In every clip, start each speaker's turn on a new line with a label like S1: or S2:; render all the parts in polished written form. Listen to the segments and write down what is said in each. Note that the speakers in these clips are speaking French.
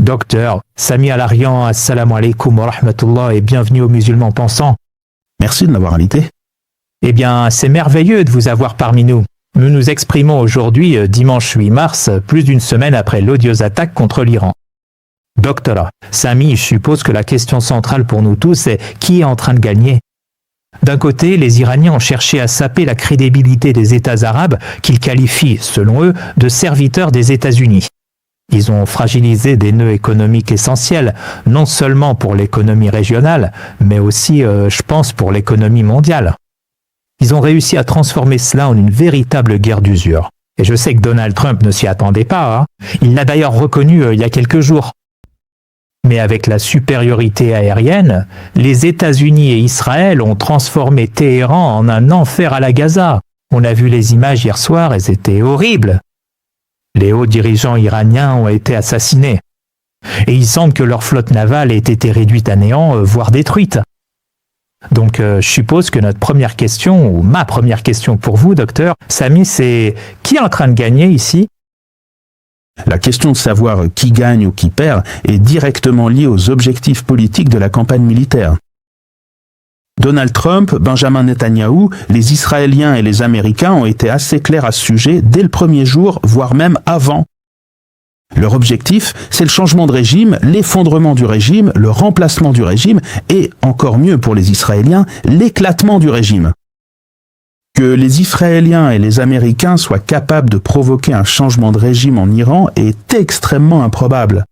S1: Docteur Sami Al-Arian, assalamu alaikum wa rahmatullah et bienvenue aux musulmans pensants.
S2: Merci de m'avoir invité.
S1: Eh bien, c'est merveilleux de vous avoir parmi nous. Nous nous exprimons aujourd'hui, dimanche 8 mars, plus d'une semaine après l'odieuse attaque contre l'Iran. Docteur Sami, je suppose que la question centrale pour nous tous est qui est en train de gagner? D'un côté, les Iraniens ont cherché à saper la crédibilité des États arabes qu'ils qualifient, selon eux, de serviteurs des États-Unis. Ils ont fragilisé des nœuds économiques essentiels, non seulement pour l'économie régionale, mais aussi, je pense, pour l'économie mondiale. Ils ont réussi à transformer cela en une véritable guerre d'usure. Et je sais que Donald Trump ne s'y attendait pas, hein. Il l'a d'ailleurs reconnu il y a quelques jours. Mais avec la supériorité aérienne, les États-Unis et Israël ont transformé Téhéran en un enfer à la Gaza. On a vu les images hier soir et c'était horrible. Les hauts dirigeants iraniens ont été assassinés. Et il semble que leur flotte navale ait été réduite à néant, voire détruite. Donc je suppose que notre première question, ou ma première question pour vous, docteur Sami, c'est qui est en train de gagner ici ?
S2: La question de savoir qui gagne ou qui perd est directement liée aux objectifs politiques de la campagne militaire. Donald Trump, Benjamin Netanyahou, les Israéliens et les Américains ont été assez clairs à ce sujet dès le premier jour, voire même avant. Leur objectif, c'est le changement de régime, l'effondrement du régime, le remplacement du régime et, encore mieux pour les Israéliens, l'éclatement du régime. Que les Israéliens et les Américains soient capables de provoquer un changement de régime en Iran est extrêmement improbable.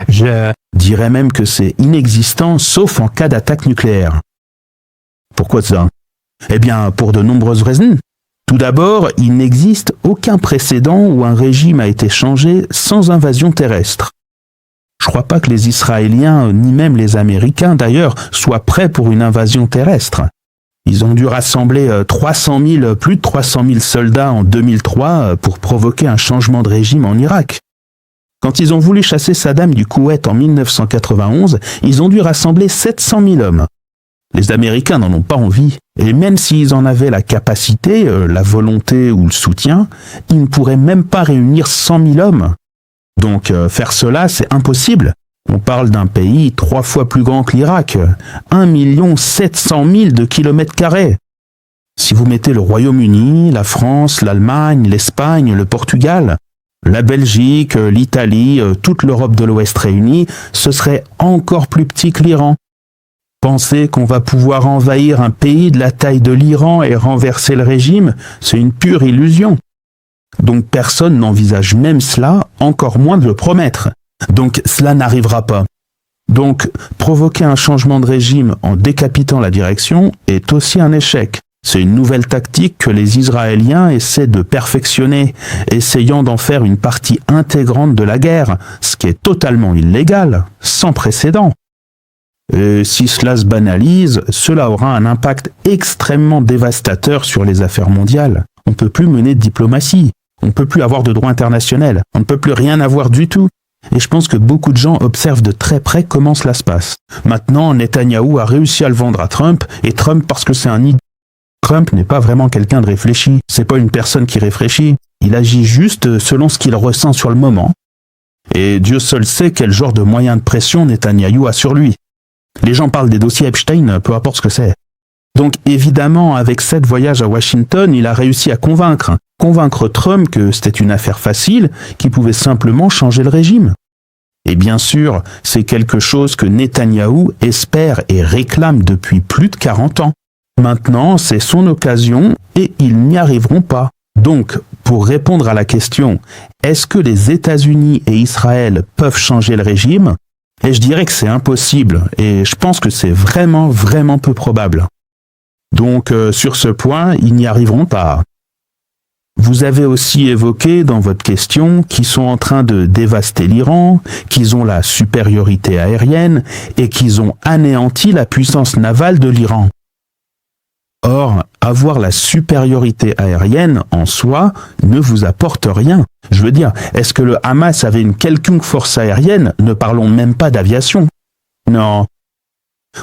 S2: Je dirais même que c'est inexistant sauf en cas d'attaque nucléaire. Pourquoi ça? Eh bien, pour de nombreuses raisons. Tout d'abord, il n'existe aucun précédent où un régime a été changé sans invasion terrestre. Je crois pas que les Israéliens, ni même les Américains d'ailleurs, soient prêts pour une invasion terrestre. Ils ont dû rassembler plus de 300 000 soldats en 2003 pour provoquer un changement de régime en Irak. Quand ils ont voulu chasser Saddam du Koweït en 1991, ils ont dû rassembler 700 000 hommes. Les Américains n'en ont pas envie, et même s'ils en avaient la capacité, la volonté ou le soutien, ils ne pourraient même pas réunir 100 000 hommes. Donc faire cela, c'est impossible. On parle d'un pays 3 fois plus grand que l'Irak, 1 700 000 de kilomètres carrés. Si vous mettez le Royaume-Uni, la France, l'Allemagne, l'Espagne, le Portugal, la Belgique, l'Italie, toute l'Europe de l'Ouest réunie, ce serait encore plus petit que l'Iran. Penser qu'on va pouvoir envahir un pays de la taille de l'Iran et renverser le régime, c'est une pure illusion. Donc personne n'envisage même cela, encore moins de le promettre. Donc cela n'arrivera pas. Donc provoquer un changement de régime en décapitant la direction est aussi un échec. C'est une nouvelle tactique que les Israéliens essaient de perfectionner, essayant d'en faire une partie intégrante de la guerre, ce qui est totalement illégal, sans précédent. Et si cela se banalise, cela aura un impact extrêmement dévastateur sur les affaires mondiales. On ne peut plus mener de diplomatie, on ne peut plus avoir de droit international, on ne peut plus rien avoir du tout. Et je pense que beaucoup de gens observent de très près comment cela se passe. Maintenant, Netanyahou a réussi à le vendre à Trump, et Trump parce que c'est un idiot. Trump n'est pas vraiment quelqu'un de réfléchi, c'est pas une personne qui réfléchit, il agit juste selon ce qu'il ressent sur le moment. Et Dieu seul sait quel genre de moyen de pression Netanyahou a sur lui. Les gens parlent des dossiers Epstein, peu importe ce que c'est. Donc évidemment, avec 7 voyages à Washington, il a réussi à convaincre Trump que c'était une affaire facile, qu'il pouvait simplement changer le régime. Et bien sûr, c'est quelque chose que Netanyahou espère et réclame depuis plus de 40 ans. Maintenant, c'est son occasion et ils n'y arriveront pas. Donc, pour répondre à la question, est-ce que les États-Unis et Israël peuvent changer le régime? Et je dirais que c'est impossible, et je pense que c'est vraiment, vraiment peu probable. Donc, sur ce point, ils n'y arriveront pas. Vous avez aussi évoqué dans votre question qu'ils sont en train de dévaster l'Iran, qu'ils ont la supériorité aérienne et qu'ils ont anéanti la puissance navale de l'Iran. Or, avoir la supériorité aérienne en soi ne vous apporte rien. Je veux dire, est-ce que le Hamas avait une quelconque force aérienne? Ne parlons même pas d'aviation. Non.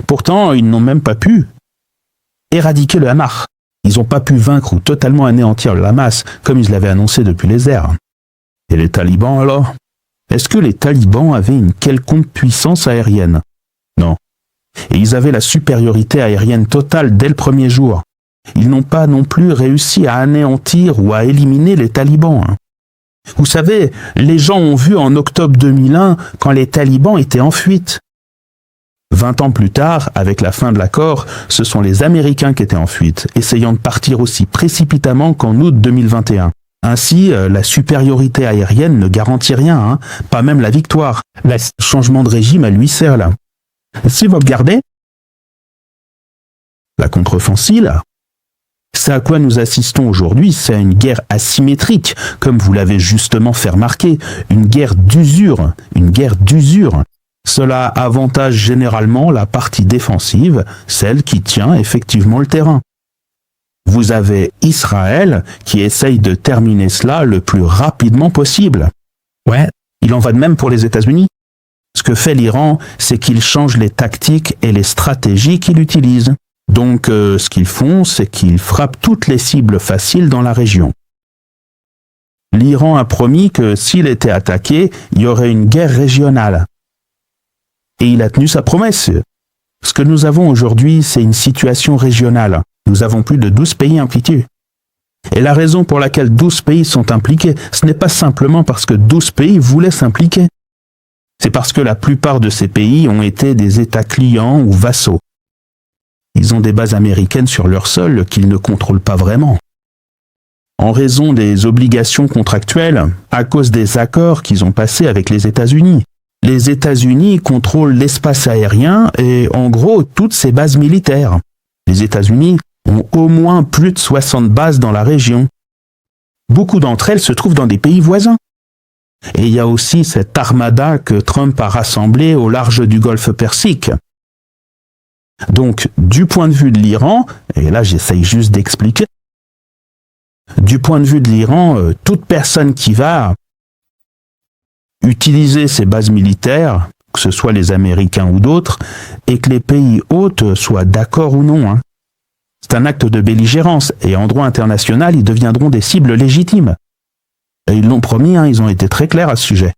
S2: Pourtant, ils n'ont même pas pu éradiquer le Hamas. Ils n'ont pas pu vaincre ou totalement anéantir le Hamas, comme ils l'avaient annoncé depuis les airs. Et les talibans alors? Est-ce que les talibans avaient une quelconque puissance aérienne? Non. Et ils avaient la supériorité aérienne totale dès le premier jour. Ils n'ont pas non plus réussi à anéantir ou à éliminer les talibans. Vous savez, les gens ont vu en octobre 2001 quand les talibans étaient en fuite. 20 ans plus tard, avec la fin de l'accord, ce sont les Américains qui étaient en fuite, essayant de partir aussi précipitamment qu'en août 2021. Ainsi, la supériorité aérienne ne garantit rien, pas même la victoire. Le changement de régime à lui seul. Si vous regardez, la contre-offensive, c'est à quoi nous assistons aujourd'hui, c'est à une guerre asymétrique, comme vous l'avez justement fait remarquer, une guerre d'usure, Cela avantage généralement la partie défensive, celle qui tient effectivement le terrain. Vous avez Israël qui essaye de terminer cela le plus rapidement possible. Ouais, il en va de même pour les États-Unis. Ce que fait l'Iran, c'est qu'il change les tactiques et les stratégies qu'il utilise. Donc, ce qu'ils font, c'est qu'ils frappent toutes les cibles faciles dans la région. L'Iran a promis que s'il était attaqué, il y aurait une guerre régionale. Et il a tenu sa promesse. Ce que nous avons aujourd'hui, c'est une situation régionale. Nous avons plus de 12 pays impliqués. Et la raison pour laquelle 12 pays sont impliqués, ce n'est pas simplement parce que 12 pays voulaient s'impliquer. C'est parce que la plupart de ces pays ont été des États clients ou vassaux. Ils ont des bases américaines sur leur sol qu'ils ne contrôlent pas vraiment. En raison des obligations contractuelles, à cause des accords qu'ils ont passés avec les États-Unis. Les États-Unis contrôlent l'espace aérien et en gros toutes ces bases militaires. Les États-Unis ont au moins plus de 60 bases dans la région. Beaucoup d'entre elles se trouvent dans des pays voisins. Et il y a aussi cette armada que Trump a rassemblée au large du golfe Persique. Donc, du point de vue de l'Iran, et là j'essaye juste d'expliquer, du point de vue de l'Iran, toute personne qui va utiliser ces bases militaires, que ce soit les Américains ou d'autres, et que les pays hôtes soient d'accord ou non, c'est un acte de belligérance, et en droit international, ils deviendront des cibles légitimes. Et ils l'ont promis, ils ont été très clairs à ce sujet.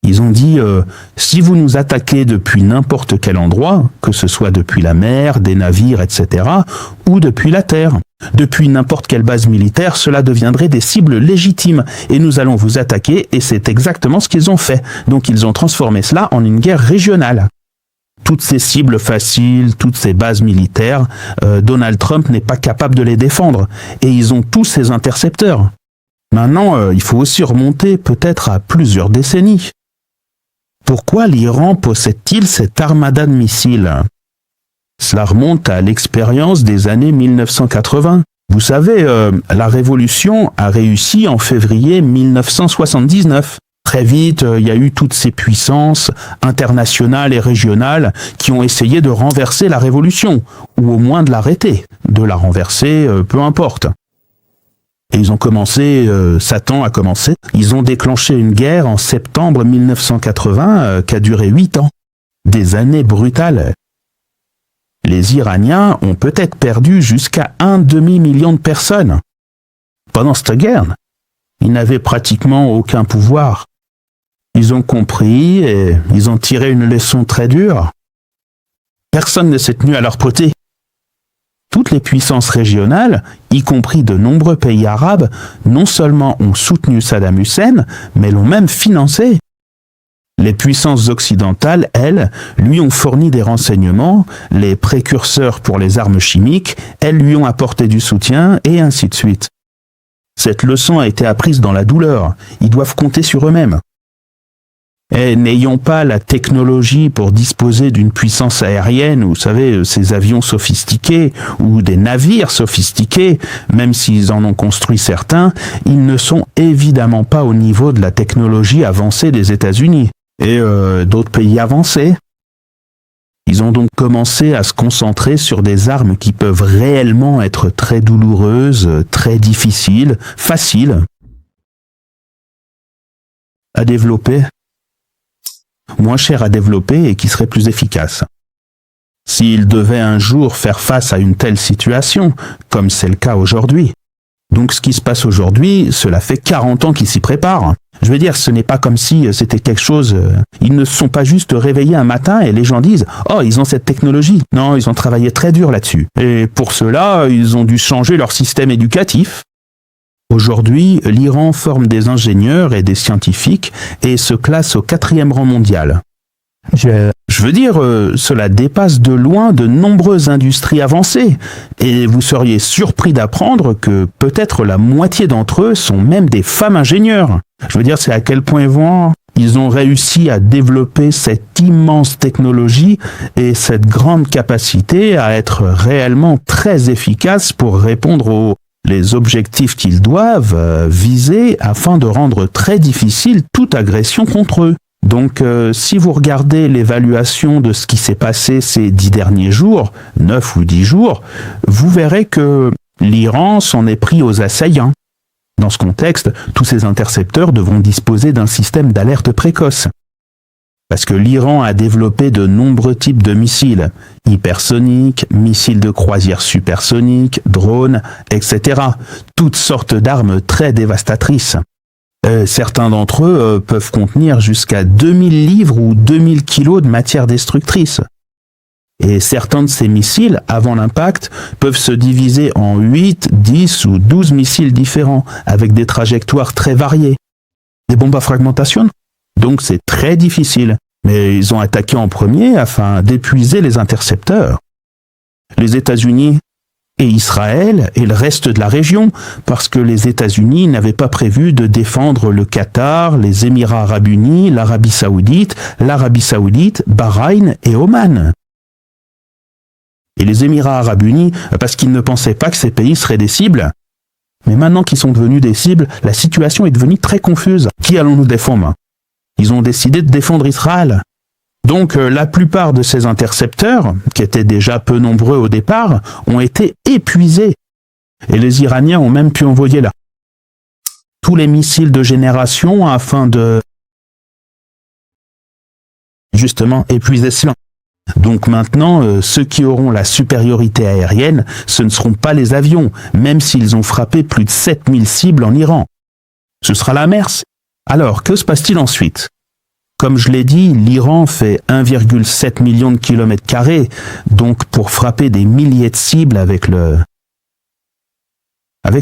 S2: Ils ont dit, si vous nous attaquez depuis n'importe quel endroit, que ce soit depuis la mer, des navires, etc., ou depuis la terre, depuis n'importe quelle base militaire, cela deviendrait des cibles légitimes, et nous allons vous attaquer, et c'est exactement ce qu'ils ont fait. Donc ils ont transformé cela en une guerre régionale. Toutes ces cibles faciles, toutes ces bases militaires, Donald Trump n'est pas capable de les défendre, et ils ont tous ces intercepteurs. Maintenant, il faut aussi remonter peut-être à plusieurs décennies. Pourquoi l'Iran possède-t-il cette armada de missiles? Cela remonte à l'expérience des années 1980. Vous savez, la révolution a réussi en février 1979. Très vite, il y a eu toutes ces puissances internationales et régionales qui ont essayé de renverser la révolution, ou au moins de l'arrêter, de la renverser, peu importe. Et ils ont commencé, Satan a commencé, ils ont déclenché une guerre en septembre 1980 qui a duré 8 ans. Des années brutales. Les Iraniens ont peut-être perdu jusqu'à 1,5 million de personnes. Pendant cette guerre, ils n'avaient pratiquement aucun pouvoir. Ils ont compris et ils ont tiré une leçon très dure. Personne ne s'est tenu à leur côté. Toutes les puissances régionales, y compris de nombreux pays arabes, non seulement ont soutenu Saddam Hussein, mais l'ont même financé. Les puissances occidentales, elles, lui ont fourni des renseignements, les précurseurs pour les armes chimiques, elles lui ont apporté du soutien, et ainsi de suite. Cette leçon a été apprise dans la douleur. Ils doivent compter sur eux-mêmes. Et n'ayant pas la technologie pour disposer d'une puissance aérienne, vous savez, ces avions sophistiqués ou des navires sophistiqués, même s'ils en ont construit certains, ils ne sont évidemment pas au niveau de la technologie avancée des États-Unis et d'autres pays avancés. Ils ont donc commencé à se concentrer sur des armes qui peuvent réellement être très douloureuses, très difficiles, faciles à développer, moins cher à développer et qui serait plus efficace. S'ils devaient un jour faire face à une telle situation, comme c'est le cas aujourd'hui. Donc ce qui se passe aujourd'hui, cela fait 40 ans qu'ils s'y préparent. Je veux dire, ce n'est pas comme si c'était quelque chose... Ils ne se sont pas juste réveillés un matin et les gens disent « Oh, ils ont cette technologie ». Non, ils ont travaillé très dur là-dessus. Et pour cela, ils ont dû changer leur système éducatif. Aujourd'hui, l'Iran forme des ingénieurs et des scientifiques et se classe au 4e rang mondial. Je veux dire, cela dépasse de loin de nombreuses industries avancées. Et vous seriez surpris d'apprendre que peut-être la moitié d'entre eux sont même des femmes ingénieurs. Je veux dire, c'est à quel point ils ont réussi à développer cette immense technologie et cette grande capacité à être réellement très efficaces pour répondre aux objectifs qu'ils doivent viser afin de rendre très difficile toute agression contre eux. Donc, si vous regardez l'évaluation de ce qui s'est passé ces 10 derniers jours, 9 ou 10 jours, vous verrez que l'Iran s'en est pris aux assaillants. Dans ce contexte, tous ces intercepteurs devront disposer d'un système d'alerte précoce. Parce que l'Iran a développé de nombreux types de missiles, hypersoniques, missiles de croisière supersoniques, drones, etc. Toutes sortes d'armes très dévastatrices. Certains d'entre eux peuvent contenir jusqu'à 2000 livres ou 2000 kilos de matière destructrice. Et certains de ces missiles, avant l'impact, peuvent se diviser en 8, 10 ou 12 missiles différents, avec des trajectoires très variées. Des bombes à fragmentation. Donc c'est très difficile. Mais ils ont attaqué en premier afin d'épuiser les intercepteurs. Les États-Unis et Israël et le reste de la région, parce que les États-Unis n'avaient pas prévu de défendre le Qatar, les Émirats arabes unis, l'Arabie saoudite, Bahreïn et Oman. Et les Émirats arabes unis, parce qu'ils ne pensaient pas que ces pays seraient des cibles. Mais maintenant qu'ils sont devenus des cibles, la situation est devenue très confuse. Qui allons-nous défendre ? Ils ont décidé de défendre Israël. Donc la plupart de ces intercepteurs, qui étaient déjà peu nombreux au départ, ont été épuisés. Et les Iraniens ont même pu envoyer là tous les missiles de génération afin de justement épuiser cela. Donc maintenant, ceux qui auront la supériorité aérienne, ce ne seront pas les avions, même s'ils ont frappé plus de 7000 cibles en Iran. Ce sera la MERS. Alors, que se passe-t-il ensuite ? Comme je l'ai dit, l'Iran fait 1,7 million de kilomètres carrés, donc pour frapper des milliers de cibles avec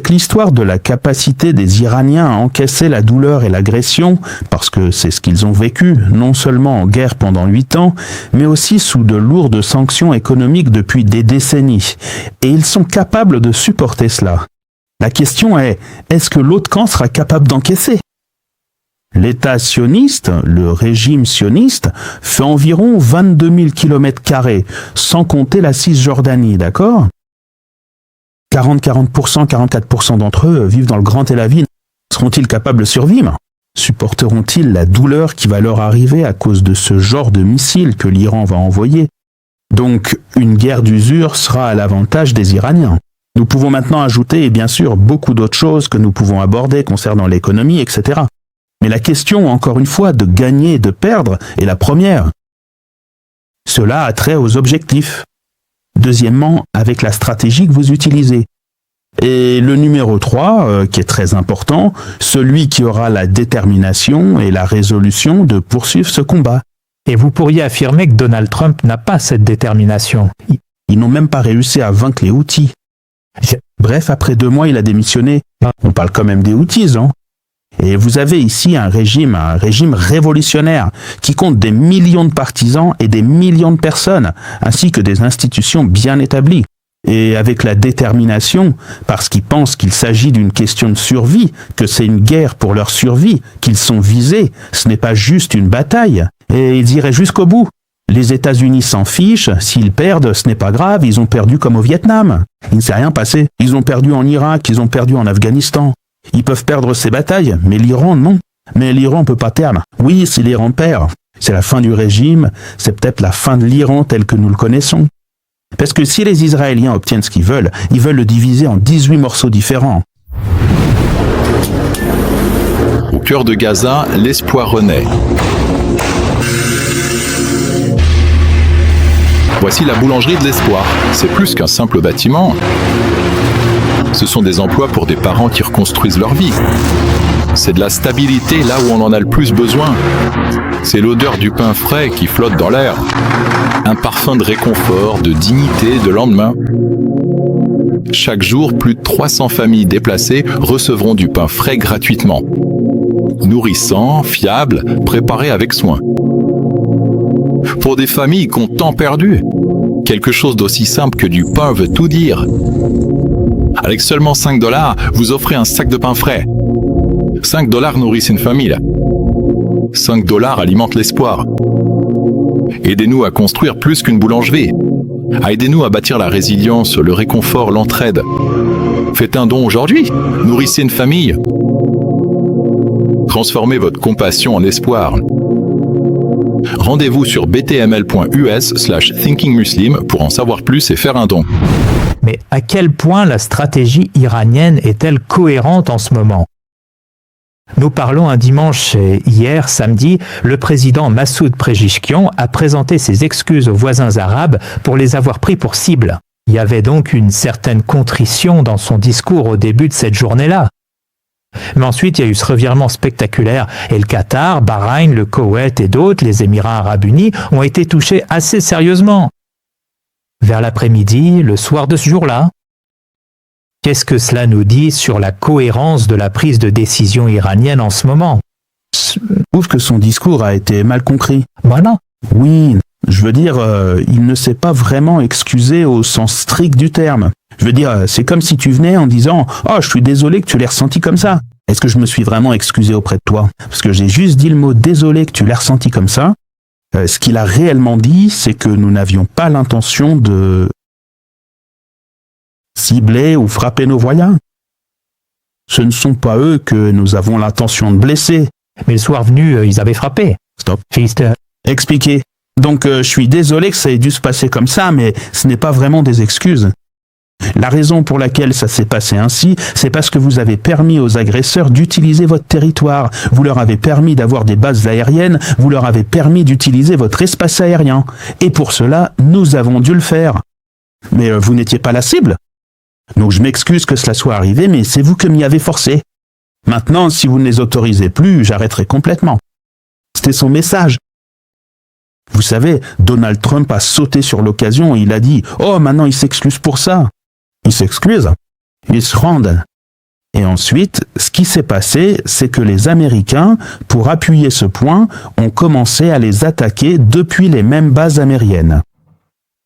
S2: l'histoire de la capacité des Iraniens à encaisser la douleur et l'agression, parce que c'est ce qu'ils ont vécu, non seulement en guerre pendant 8 ans, mais aussi sous de lourdes sanctions économiques depuis des décennies. Et ils sont capables de supporter cela. La question est, est-ce que l'autre camp sera capable d'encaisser ? L'État sioniste, le régime sioniste, fait environ 22 000 km², sans compter la Cisjordanie, d'accord ? 44% d'entre eux vivent dans le Grand Tel Aviv. Seront-ils capables de survivre ? Supporteront-ils la douleur qui va leur arriver à cause de ce genre de missiles que l'Iran va envoyer ? Donc, une guerre d'usure sera à l'avantage des Iraniens. Nous pouvons maintenant ajouter, et bien sûr, beaucoup d'autres choses que nous pouvons aborder concernant l'économie, etc. Mais la question, encore une fois, de gagner et de perdre est la première. Cela a trait aux objectifs. Deuxièmement, avec la stratégie que vous utilisez. Et le numéro 3, qui est très important, celui qui aura la détermination et la résolution de poursuivre ce combat.
S1: Et vous pourriez affirmer que Donald Trump n'a pas cette détermination.
S2: Ils n'ont même pas réussi à vaincre les Houthis. Bref, après 2 mois, il a démissionné. On parle quand même des Houthis, hein. Et vous avez ici un régime révolutionnaire qui compte des millions de partisans et des millions de personnes, ainsi que des institutions bien établies. Et avec la détermination, parce qu'ils pensent qu'il s'agit d'une question de survie, que c'est une guerre pour leur survie, qu'ils sont visés, ce n'est pas juste une bataille. Et ils iraient jusqu'au bout. Les États-Unis s'en fichent, s'ils perdent, ce n'est pas grave, ils ont perdu comme au Vietnam. Il ne s'est rien passé. Ils ont perdu en Irak, ils ont perdu en Afghanistan. Ils peuvent perdre ces batailles, mais l'Iran, non. Mais l'Iran ne peut pas perdre. Oui, si l'Iran perd, c'est la fin du régime, c'est peut-être la fin de l'Iran tel que nous le connaissons. Parce que si les Israéliens obtiennent ce qu'ils veulent, ils veulent le diviser en 18 morceaux différents.
S3: Au cœur de Gaza, l'espoir renaît. Voici la boulangerie de l'espoir. C'est plus qu'un simple bâtiment. Ce sont des emplois pour des parents qui reconstruisent leur vie. c'est de la stabilité là où on en a le plus besoin. C'est l'odeur du pain frais qui flotte dans l'air. Un parfum de réconfort, de dignité, de lendemain. Chaque jour, plus de 300 familles déplacées recevront du pain frais gratuitement. Nourrissant, fiable, préparé avec soin. Pour des familles qui ont tant perdu, quelque chose d'aussi simple que du pain veut tout dire. Avec seulement 5 $, vous offrez un sac de pain frais. 5 $ nourrissent une famille. 5 $ alimentent l'espoir. Aidez-nous à construire plus qu'une boulangerie. Aidez-nous à bâtir la résilience, le réconfort, l'entraide. Faites un don aujourd'hui. Nourrissez une famille. Transformez votre compassion en espoir. Rendez-vous sur btml.us/thinkingmuslim pour en savoir plus et faire un don.
S1: Mais à quel point la stratégie iranienne est-elle cohérente en ce moment? Nous parlons un dimanche et hier, samedi, le président Massoud Pezeshkian a présenté ses excuses aux voisins arabes pour les avoir pris pour cible. Il y avait donc une certaine contrition dans son discours au début de cette journée-là. Mais ensuite, il y a eu ce revirement spectaculaire et le Qatar, Bahreïn, le Koweït et d'autres, les Émirats arabes unis, ont été touchés assez sérieusement. Vers l'après-midi, le soir de ce jour-là. Qu'est-ce que cela nous dit sur la cohérence de la prise de décision iranienne en ce moment?
S2: Je trouve que son discours a été mal compris.
S1: Voilà.
S2: Oui, je veux dire, il ne s'est pas vraiment excusé au sens strict du terme. Je veux dire, c'est comme si tu venais en disant « Oh, je suis désolé que tu l'aies ressenti comme ça. Est-ce que je me suis vraiment excusé auprès de toi? Parce que j'ai juste dit le mot « désolé que tu l'aies ressenti comme ça ». Ce qu'il a réellement dit, c'est que nous n'avions pas l'intention de cibler ou frapper nos voisins. Ce ne sont pas eux que nous avons l'intention de blesser.
S1: Mais le soir venu, ils avaient frappé.
S2: Stop.
S1: Fister.
S2: Expliquez. Donc je suis désolé que ça ait dû se passer comme ça, mais ce n'est pas vraiment des excuses. La raison pour laquelle ça s'est passé ainsi, c'est parce que vous avez permis aux agresseurs d'utiliser votre territoire. Vous leur avez permis d'avoir des bases aériennes, vous leur avez permis d'utiliser votre espace aérien. Et pour cela, nous avons dû le faire. Mais vous n'étiez pas la cible. Donc je m'excuse que cela soit arrivé, mais c'est vous que m'y avez forcé. Maintenant, si vous ne les autorisez plus, j'arrêterai complètement. C'était son message. Vous savez, Donald Trump a sauté sur l'occasion et il a dit « Oh, maintenant il s'excuse pour ça ». Il s'excuse, il se rend. Et ensuite, ce qui s'est passé, c'est que les Américains, pour appuyer ce point, ont commencé à les attaquer depuis les mêmes bases aériennes.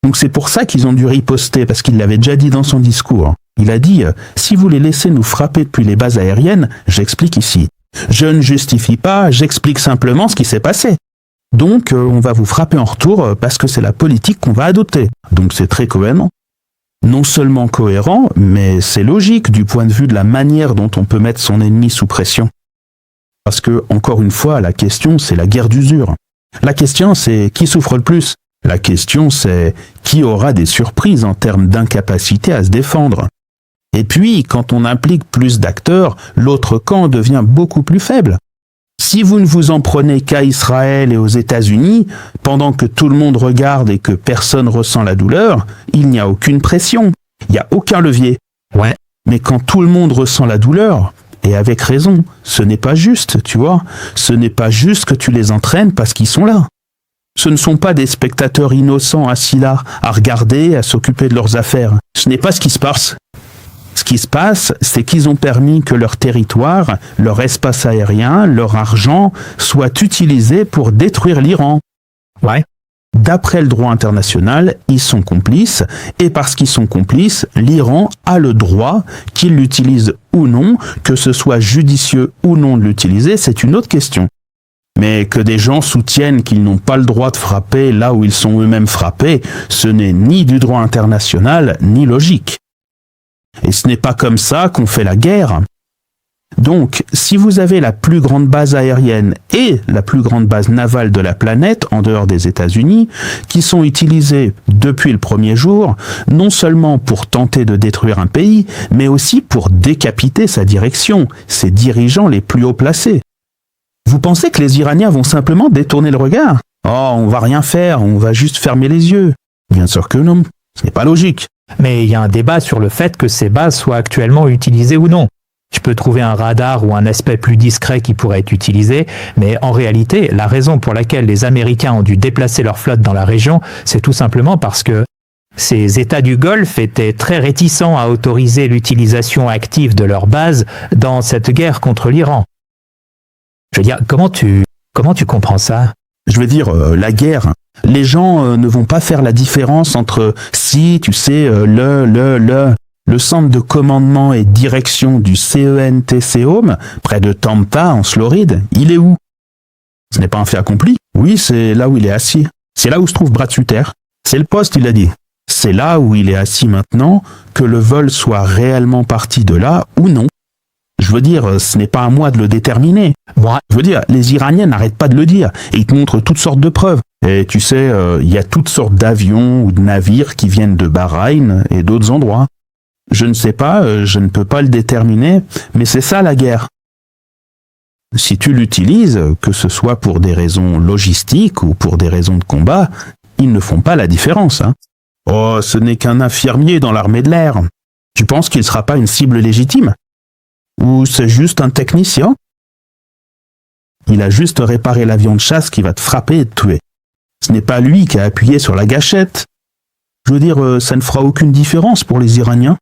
S2: Donc c'est pour ça qu'ils ont dû riposter, parce qu'il l'avait déjà dit dans son discours. Il a dit « Si vous les laissez nous frapper depuis les bases aériennes, j'explique ici. Je ne justifie pas, j'explique simplement ce qui s'est passé. Donc on va vous frapper en retour parce que c'est la politique qu'on va adopter. » Donc c'est très cohérent. Non seulement cohérent, mais c'est logique du point de vue de la manière dont on peut mettre son ennemi sous pression. Parce que, encore une fois, la question, c'est la guerre d'usure. La question, c'est qui souffre le plus? La question, c'est qui aura des surprises en termes d'incapacité à se défendre? Et puis, quand on implique plus d'acteurs, l'autre camp devient beaucoup plus faible. Si vous ne vous en prenez qu'à Israël et aux États-Unis, pendant que tout le monde regarde et que personne ressent la douleur, il n'y a aucune pression, il n'y a aucun levier.
S1: Ouais.
S2: Mais quand tout le monde ressent la douleur, et avec raison, ce n'est pas juste, tu vois, ce n'est pas juste que tu les entraînes parce qu'ils sont là. Ce ne sont pas des spectateurs innocents assis là, à regarder, à s'occuper de leurs affaires. Ce n'est pas ce qui se passe. Ce qui se passe, c'est qu'ils ont permis que leur territoire, leur espace aérien, leur argent soient utilisés pour détruire l'Iran.
S1: Ouais.
S2: D'après le droit international, ils sont complices, et parce qu'ils sont complices, l'Iran a le droit, qu'ils l'utilisent ou non, que ce soit judicieux ou non de l'utiliser, c'est une autre question. Mais que des gens soutiennent qu'ils n'ont pas le droit de frapper là où ils sont eux-mêmes frappés, ce n'est ni du droit international, ni logique. Et ce n'est pas comme ça qu'on fait la guerre. Donc, si vous avez la plus grande base aérienne et la plus grande base navale de la planète, en dehors des États-Unis, qui sont utilisées depuis le premier jour, non seulement pour tenter de détruire un pays, mais aussi pour décapiter sa direction, ses dirigeants les plus haut placés. Vous pensez que les Iraniens vont simplement détourner le regard? Oh, on va rien faire, on va juste fermer les yeux. Bien sûr que non, ce n'est pas logique.
S1: Mais il y a un débat sur le fait que ces bases soient actuellement utilisées ou non. Je peux trouver un radar ou un aspect plus discret qui pourrait être utilisé, mais en réalité, la raison pour laquelle les Américains ont dû déplacer leur flotte dans la région, c'est tout simplement parce que ces États du Golfe étaient très réticents à autoriser l'utilisation active de leurs bases dans cette guerre contre l'Iran. Je veux dire, comment tu comprends ça?
S2: Je veux dire, la guerre, les gens ne vont pas faire la différence entre si, tu sais, le centre de commandement et direction du CENTC Home, près de Tampa, en Floride, il est où? Ce n'est pas un fait accompli. Oui, c'est là où il est assis. C'est là où se trouve Brad Sutter. C'est le poste, il a dit. C'est là où il est assis maintenant, que le vol soit réellement parti de là ou non. Je veux dire, ce n'est pas à moi de le déterminer.
S1: Moi,
S2: Je veux dire, les Iraniens n'arrêtent pas de le dire, et ils te montrent toutes sortes de preuves. Et tu sais, il y a toutes sortes d'avions ou de navires qui viennent de Bahreïn et d'autres endroits. Je ne sais pas, je ne peux pas le déterminer, mais c'est ça la guerre. Si tu l'utilises, que ce soit pour des raisons logistiques ou pour des raisons de combat, ils ne font pas la différence. Hein. Oh, ce n'est qu'un infirmier dans l'armée de l'air. Tu penses qu'il ne sera pas une cible légitime? Ou c'est juste un technicien? Il a juste réparé l'avion de chasse qui va te frapper et te tuer. Ce n'est pas lui qui a appuyé sur la gâchette. Je veux dire, ça ne fera aucune différence pour les Iraniens.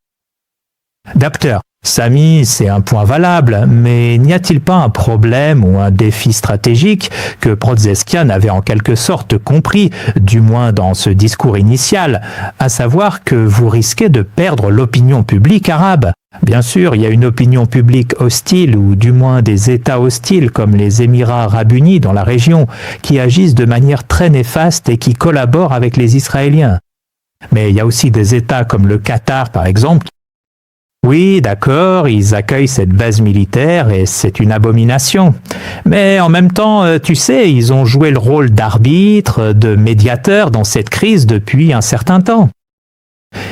S1: Docteur, Samy, c'est un point valable, mais n'y a-t-il pas un problème ou un défi stratégique que Protzeskian avait en quelque sorte compris, du moins dans ce discours initial, à savoir que vous risquez de perdre l'opinion publique arabe? Bien sûr, il y a une opinion publique hostile, ou du moins des États hostiles comme les Émirats arabes unis dans la région, qui agissent de manière très néfaste et qui collaborent avec les Israéliens. Mais il y a aussi des États comme le Qatar, par exemple. Oui, d'accord, ils accueillent cette base militaire et c'est une abomination. Mais en même temps, tu sais, ils ont joué le rôle d'arbitre, de médiateur dans cette crise depuis un certain temps.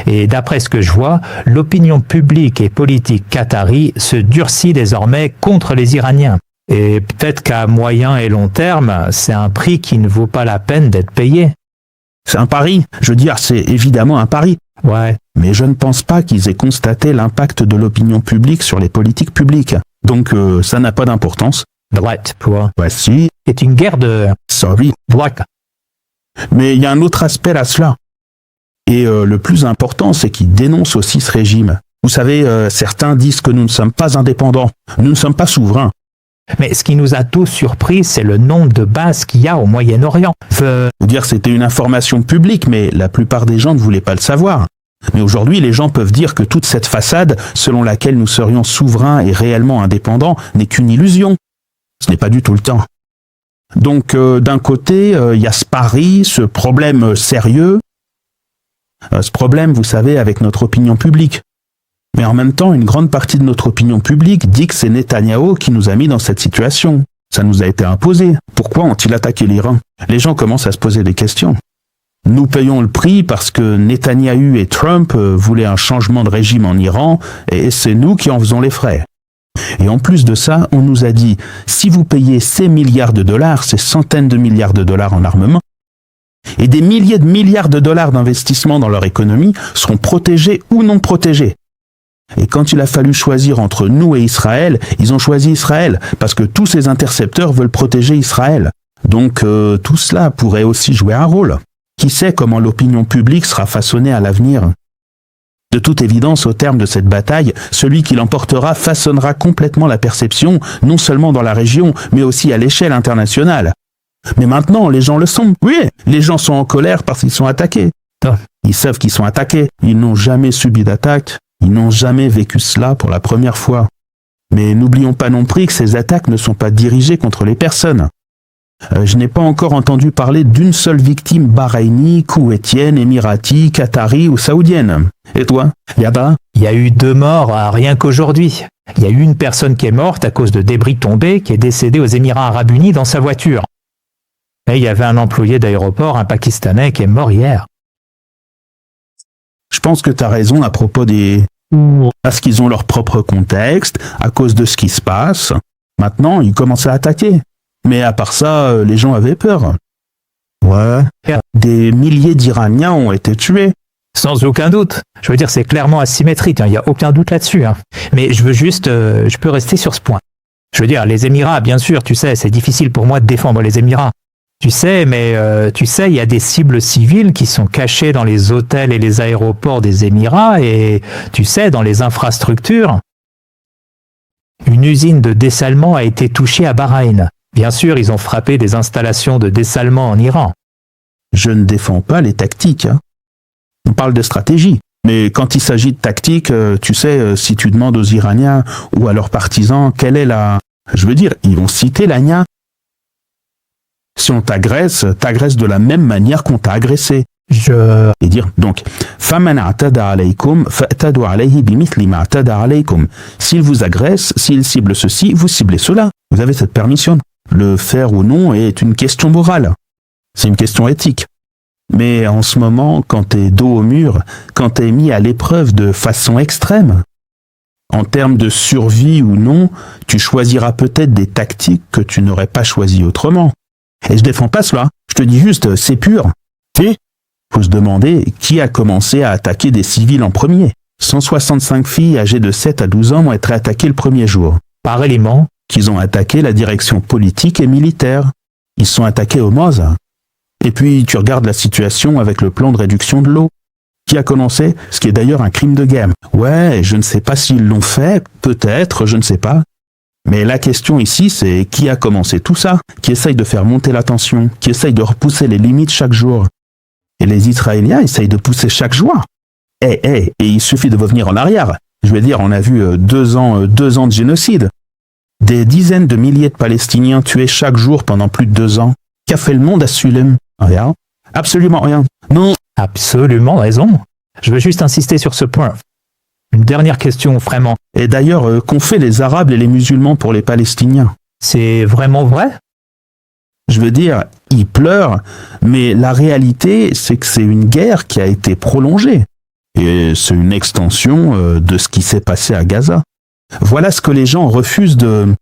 S1: Et d'après ce que je vois, l'opinion publique et politique qatari se durcit désormais contre les Iraniens. Et peut-être qu'à moyen et long terme, c'est un prix qui ne vaut pas la peine d'être payé.
S2: C'est un pari. Je veux dire, c'est évidemment un pari.
S1: Ouais.
S2: Mais je ne pense pas qu'ils aient constaté l'impact de l'opinion publique sur les politiques publiques. Donc ça n'a pas d'importance.
S1: Droite, pour.
S2: Voici.
S1: C'est une guerre de...
S2: Sorry.
S1: Droite.
S2: Mais il y a un autre aspect à cela. Et le plus important, c'est qu'ils dénoncent aussi ce régime. Vous savez, certains disent que nous ne sommes pas indépendants, nous ne sommes pas souverains.
S1: Mais ce qui nous a tous surpris, c'est le nombre de bases qu'il y a au Moyen-Orient.
S2: Vous dire c'était une information publique, mais la plupart des gens ne voulaient pas le savoir. Mais aujourd'hui, les gens peuvent dire que toute cette façade, selon laquelle nous serions souverains et réellement indépendants, n'est qu'une illusion. Ce n'est pas du tout le temps. Donc, d'un côté, il y a ce pari, ce problème sérieux, ce problème, vous savez, avec notre opinion publique. Mais en même temps, une grande partie de notre opinion publique dit que c'est Netanyahou qui nous a mis dans cette situation. Ça nous a été imposé. Pourquoi ont-ils attaqué l'Iran? Les gens commencent à se poser des questions. Nous payons le prix parce que Netanyahou et Trump voulaient un changement de régime en Iran, et c'est nous qui en faisons les frais. Et en plus de ça, on nous a dit, si vous payez ces milliards de dollars, ces centaines de milliards de dollars en armement, et des milliers de milliards de dollars d'investissement dans leur économie seront protégés ou non protégés. Et quand il a fallu choisir entre nous et Israël, ils ont choisi Israël, parce que tous ces intercepteurs veulent protéger Israël. Donc tout cela pourrait aussi jouer un rôle. Qui sait comment l'opinion publique sera façonnée à l'avenir? De toute évidence, au terme de cette bataille, celui qui l'emportera façonnera complètement la perception, non seulement dans la région, mais aussi à l'échelle internationale. Mais maintenant, les gens le sont. Oui, les gens sont en colère parce qu'ils sont attaqués. Ils savent qu'ils sont attaqués. Ils n'ont jamais subi d'attaque. Ils n'ont jamais vécu cela pour la première fois. Mais n'oublions pas non plus que ces attaques ne sont pas dirigées contre les personnes. Je n'ai pas encore entendu parler d'une seule victime bahreïnie, koweïtienne, émirati, qatari ou saoudienne. Et toi, Yaba?
S1: Il y a eu 2 morts rien qu'aujourd'hui. Il y a eu une personne qui est morte à cause de débris tombés, qui est décédée aux Émirats arabes unis dans sa voiture. Et il y avait un employé d'aéroport, un Pakistanais, qui est mort hier.
S2: Je pense que tu as raison à propos des... Parce qu'ils ont leur propre contexte, à cause de ce qui se passe. Maintenant, ils commencent à attaquer. Mais à part ça, les gens avaient peur. Ouais. Des milliers d'Iraniens ont été tués.
S1: Sans aucun doute. Je veux dire, c'est clairement asymétrique, il n'y a aucun doute là-dessus. Mais je veux juste, je peux rester sur ce point. Je veux dire, les Émirats, bien sûr, tu sais, c'est difficile pour moi de défendre les Émirats. Tu sais, mais il y a des cibles civiles qui sont cachées dans les hôtels et les aéroports des Émirats et, tu sais, dans les infrastructures. Une usine de dessalement a été touchée à Bahreïn. Bien sûr, ils ont frappé des installations de dessalement en Iran.
S2: Je ne défends pas les tactiques. On parle de stratégie. Mais quand il s'agit de tactique, tu sais, si tu demandes aux Iraniens ou à leurs partisans, quelle est la... Je veux dire, ils vont citer l'agna. Si on t'agresse, t'agresses de la même manière qu'on t'a agressé. Et dire, donc, فَمَنْ اعْتَدَى عَلَيْكُمْ فَأْتَدُوا عَلَيْهِ بِمِثْلِ مَا اعْتَدَى عَلَيْكُمْ. S'il vous agresse, s'il cible ceci, vous ciblez cela. Vous avez cette permission. Le faire ou non est une question morale. C'est une question éthique. Mais en ce moment, quand t'es dos au mur, quand t'es mis à l'épreuve de façon extrême, en termes de survie ou non, tu choisiras peut-être des tactiques que tu n'aurais pas choisies autrement. Et je défends pas cela. Je te dis juste, c'est pur. Et faut se demander qui a commencé à attaquer des civils en premier. 165 filles âgées de 7 à 12 ans ont été attaquées le premier jour.
S1: Par élément.
S2: Qu'ils ont attaqué la direction politique et militaire. Ils sont attaqués au Moz. Et puis, tu regardes la situation avec le plan de réduction de l'eau. Qui a commencé? Ce qui est d'ailleurs un crime de guerre. Ouais, je ne sais pas s'ils l'ont fait, peut-être, je ne sais pas. Mais la question ici, c'est qui a commencé tout ça? Qui essaye de faire monter la tension? Qui essaye de repousser les limites chaque jour? Et les Israéliens essayent de pousser chaque jour. Et il suffit de revenir en arrière. Je veux dire, on a vu 2 ans de génocide. Des dizaines de milliers de Palestiniens tués chaque jour pendant plus de 2 ans. Qu'a fait le monde à Sulem? Rien. Absolument rien. Non.
S1: Absolument raison. Je veux juste insister sur ce point. Une dernière question, vraiment.
S2: Et d'ailleurs, qu'ont fait les Arabes et les musulmans pour les Palestiniens?
S1: C'est vraiment vrai?
S2: Je veux dire, ils pleurent, mais la réalité, c'est que c'est une guerre qui a été prolongée. Et c'est une extension de ce qui s'est passé à Gaza. Voilà ce que les gens refusent de...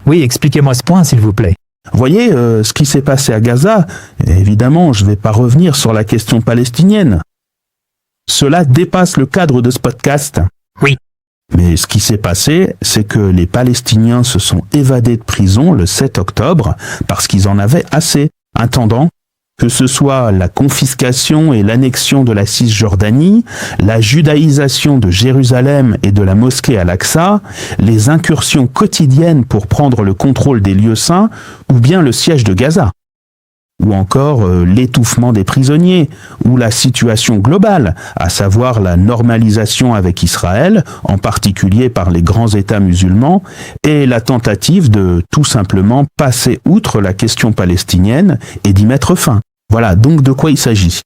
S1: Oui, expliquez-moi ce point, s'il vous plaît.
S2: Voyez, ce qui s'est passé à Gaza, évidemment, je ne vais pas revenir sur la question palestinienne. Cela dépasse le cadre de ce podcast.
S1: Oui.
S2: Mais ce qui s'est passé, c'est que les Palestiniens se sont évadés de prison le 7 octobre parce qu'ils en avaient assez, attendant que ce soit la confiscation et l'annexion de la Cisjordanie, la judaïsation de Jérusalem et de la mosquée Al-Aqsa, les incursions quotidiennes pour prendre le contrôle des lieux saints, ou bien le siège de Gaza. Ou encore l'étouffement des prisonniers, ou la situation globale, à savoir la normalisation avec Israël, en particulier par les grands États musulmans, et la tentative de tout simplement passer outre la question palestinienne et d'y mettre fin. Voilà donc de quoi il s'agit.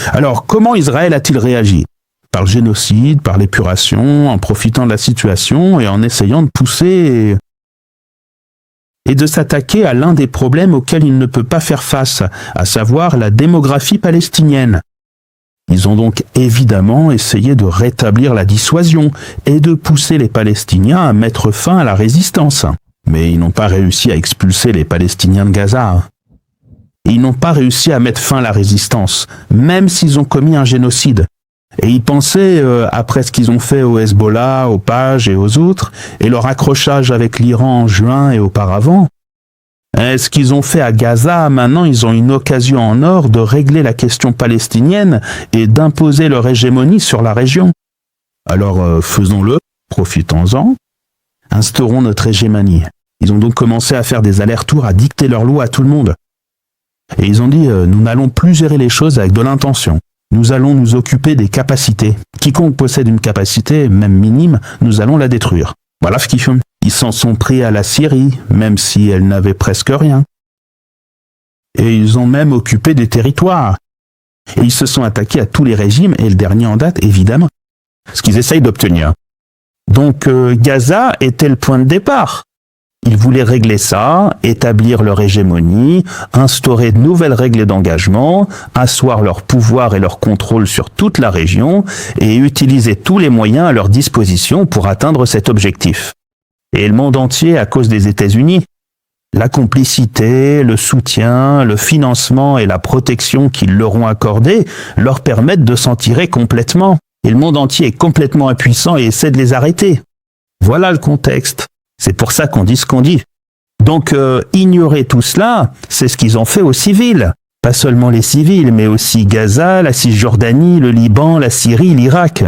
S2: Alors, comment Israël a-t-il réagi? Par le génocide, par l'épuration, en profitant de la situation et en essayant de pousser et de s'attaquer à l'un des problèmes auxquels il ne peut pas faire face, à savoir la démographie palestinienne. Ils ont donc évidemment essayé de rétablir la dissuasion et de pousser les Palestiniens à mettre fin à la résistance. Mais ils n'ont pas réussi à expulser les Palestiniens de Gaza. Ils n'ont pas réussi à mettre fin à la résistance, même s'ils ont commis un génocide. Et ils pensaient, après ce qu'ils ont fait au Hezbollah, aux Pages et aux autres, et leur accrochage avec l'Iran en juin et auparavant, ce qu'ils ont fait à Gaza, maintenant ils ont une occasion en or de régler la question palestinienne et d'imposer leur hégémonie sur la région. Alors faisons-le, profitons-en, instaurons notre hégémonie. Ils ont donc commencé à faire des allers-retours, à dicter leurs lois à tout le monde. Et ils ont dit, nous n'allons plus gérer les choses avec de l'intention. Nous allons nous occuper des capacités. Quiconque possède une capacité, même minime, nous allons la détruire. Voilà ce qu'ils font. Ils s'en sont pris à la Syrie, même si elle n'avait presque rien. Et ils ont même occupé des territoires. Et ils se sont attaqués à tous les régimes, et le dernier en date, évidemment, ce qu'ils essayent d'obtenir. Donc Gaza était le point de départ. Ils voulaient régler ça, établir leur hégémonie, instaurer de nouvelles règles d'engagement, asseoir leur pouvoir et leur contrôle sur toute la région et utiliser tous les moyens à leur disposition pour atteindre cet objectif. Et le monde entier, à cause des États-Unis, La complicité, le soutien, le financement et la protection qu'ils leur ont accordés leur permettent de s'en tirer complètement. Et le monde entier est complètement impuissant et essaie de les arrêter. Voilà le contexte. C'est pour ça qu'on dit ce qu'on dit. Donc, ignorer tout cela, c'est ce qu'ils ont fait aux civils. Pas seulement les civils, mais aussi Gaza, la Cisjordanie, le Liban, la Syrie, l'Irak.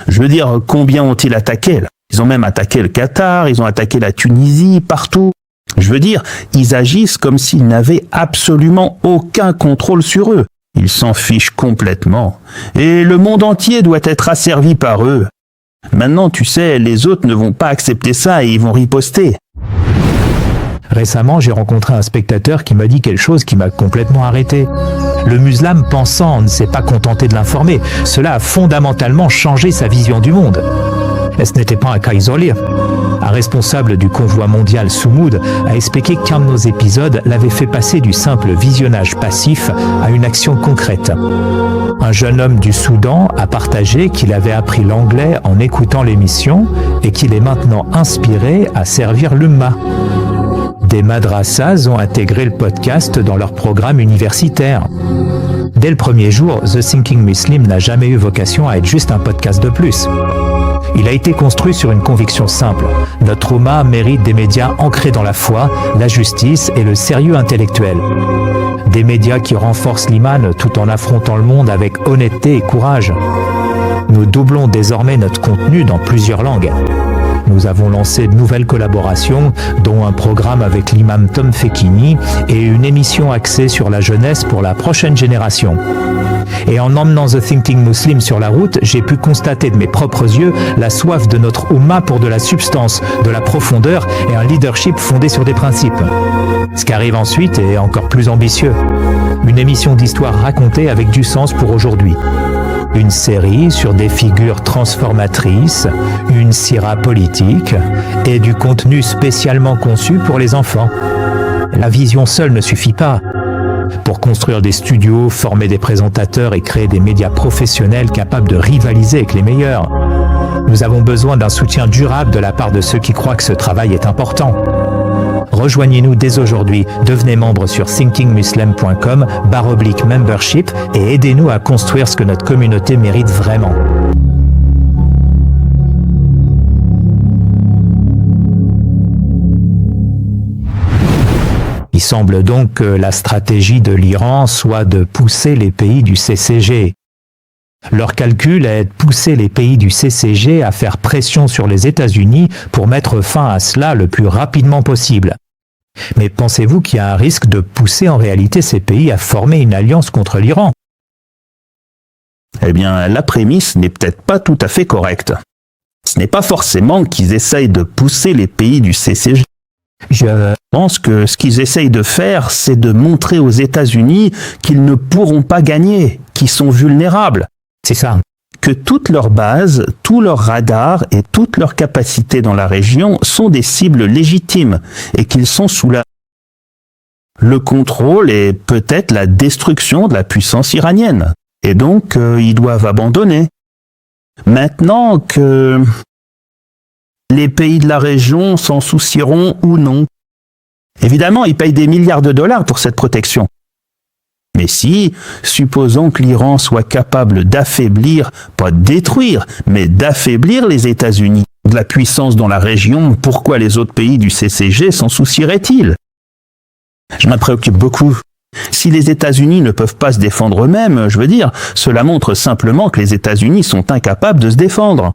S2: Je veux dire, combien ont-ils attaqué là? Ils ont même attaqué le Qatar, ils ont attaqué la Tunisie, partout. Je veux dire, ils agissent comme s'ils n'avaient absolument aucun contrôle sur eux. Ils s'en fichent complètement. Et le monde entier doit être asservi par eux. Maintenant, tu sais, les autres ne vont pas accepter ça et ils vont riposter.
S1: Récemment, j'ai rencontré un spectateur qui m'a dit quelque chose qui m'a complètement arrêté. Le musulman pensant ne s'est pas contenté de l'informer. Cela a fondamentalement changé sa vision du monde. Et ce n'était pas un cas isolé. Un responsable du convoi mondial Soumoud a expliqué qu'un de nos épisodes l'avait fait passer du simple visionnage passif à une action concrète. Un jeune homme du Soudan a partagé qu'il avait appris l'anglais en écoutant l'émission et qu'il est maintenant inspiré à servir l'umma. Des madrasas ont intégré le podcast dans leur programme universitaire. Dès le premier jour, The Thinking Muslim n'a jamais eu vocation à être juste un podcast de plus. Il a été construit sur une conviction simple. Notre Ummah mérite des médias ancrés dans la foi, la justice et le sérieux intellectuel. Des médias qui renforcent l'iman tout en affrontant le monde avec honnêteté et courage. Nous doublons désormais notre contenu dans plusieurs langues. Nous avons lancé de nouvelles collaborations, dont un programme avec l'imam Tom Fekini et une émission axée sur la jeunesse pour la prochaine génération. Et en emmenant The Thinking Muslim sur la route, j'ai pu constater de mes propres yeux la soif de notre Ummah pour de la substance, de la profondeur et un leadership fondé sur des principes. Ce qui arrive ensuite est encore plus ambitieux. Une émission d'histoire racontée avec du sens pour aujourd'hui. Une série sur des figures transformatrices, une sira politique et du contenu spécialement conçu pour les enfants. La vision seule ne suffit pas. Pour construire des studios, former des présentateurs et créer des médias professionnels capables de rivaliser avec les meilleurs, nous avons besoin d'un soutien durable de la part de ceux qui croient que ce travail est important. Rejoignez-nous dès aujourd'hui, devenez membre sur thinkingmuslim.com/membership et aidez-nous à construire ce que notre communauté mérite vraiment. Il semble donc que la stratégie de l'Iran soit de pousser les pays du CCG. Leur calcul est de pousser les pays du CCG à faire pression sur les États-Unis pour mettre fin à cela le plus rapidement possible. Mais pensez-vous qu'il y a un risque de pousser en réalité ces pays à former une alliance contre l'Iran?
S2: Eh bien, la prémisse n'est peut-être pas tout à fait correcte. Ce n'est pas forcément qu'ils essayent de pousser les pays du CCG. Je pense que ce qu'ils essayent de faire, c'est de montrer aux États-Unis qu'ils ne pourront pas gagner, qu'ils sont vulnérables.
S1: C'est ça.
S2: Que toutes leurs bases, tous leurs radars et toutes leurs capacités dans la région sont des cibles légitimes et qu'ils sont sous le contrôle et peut-être la destruction de la puissance iranienne. Et donc, ils doivent abandonner. Maintenant que les pays de la région s'en soucieront ou non. Évidemment, ils payent des milliards de dollars pour cette protection. Mais si, supposons que l'Iran soit capable d'affaiblir, pas de détruire, mais d'affaiblir les États-Unis, de la puissance dans la région, pourquoi les autres pays du CCG s'en soucieraient-ils? Je m'en préoccupe beaucoup. Si les États-Unis ne peuvent pas se défendre eux-mêmes, je veux dire, cela montre simplement que les États-Unis sont incapables de se défendre.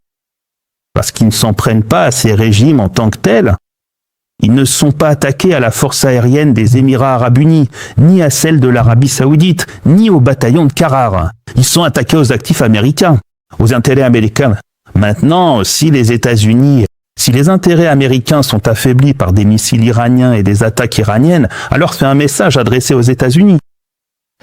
S2: Parce qu'ils ne s'en prennent pas à ces régimes en tant que tels. Ils ne sont pas attaqués à la force aérienne des Émirats arabes unis, ni à celle de l'Arabie saoudite, ni au bataillon de Karrar. Ils sont attaqués aux actifs américains, aux intérêts américains. Maintenant, si les intérêts américains sont affaiblis par des missiles iraniens et des attaques iraniennes, alors c'est un message adressé aux États-Unis.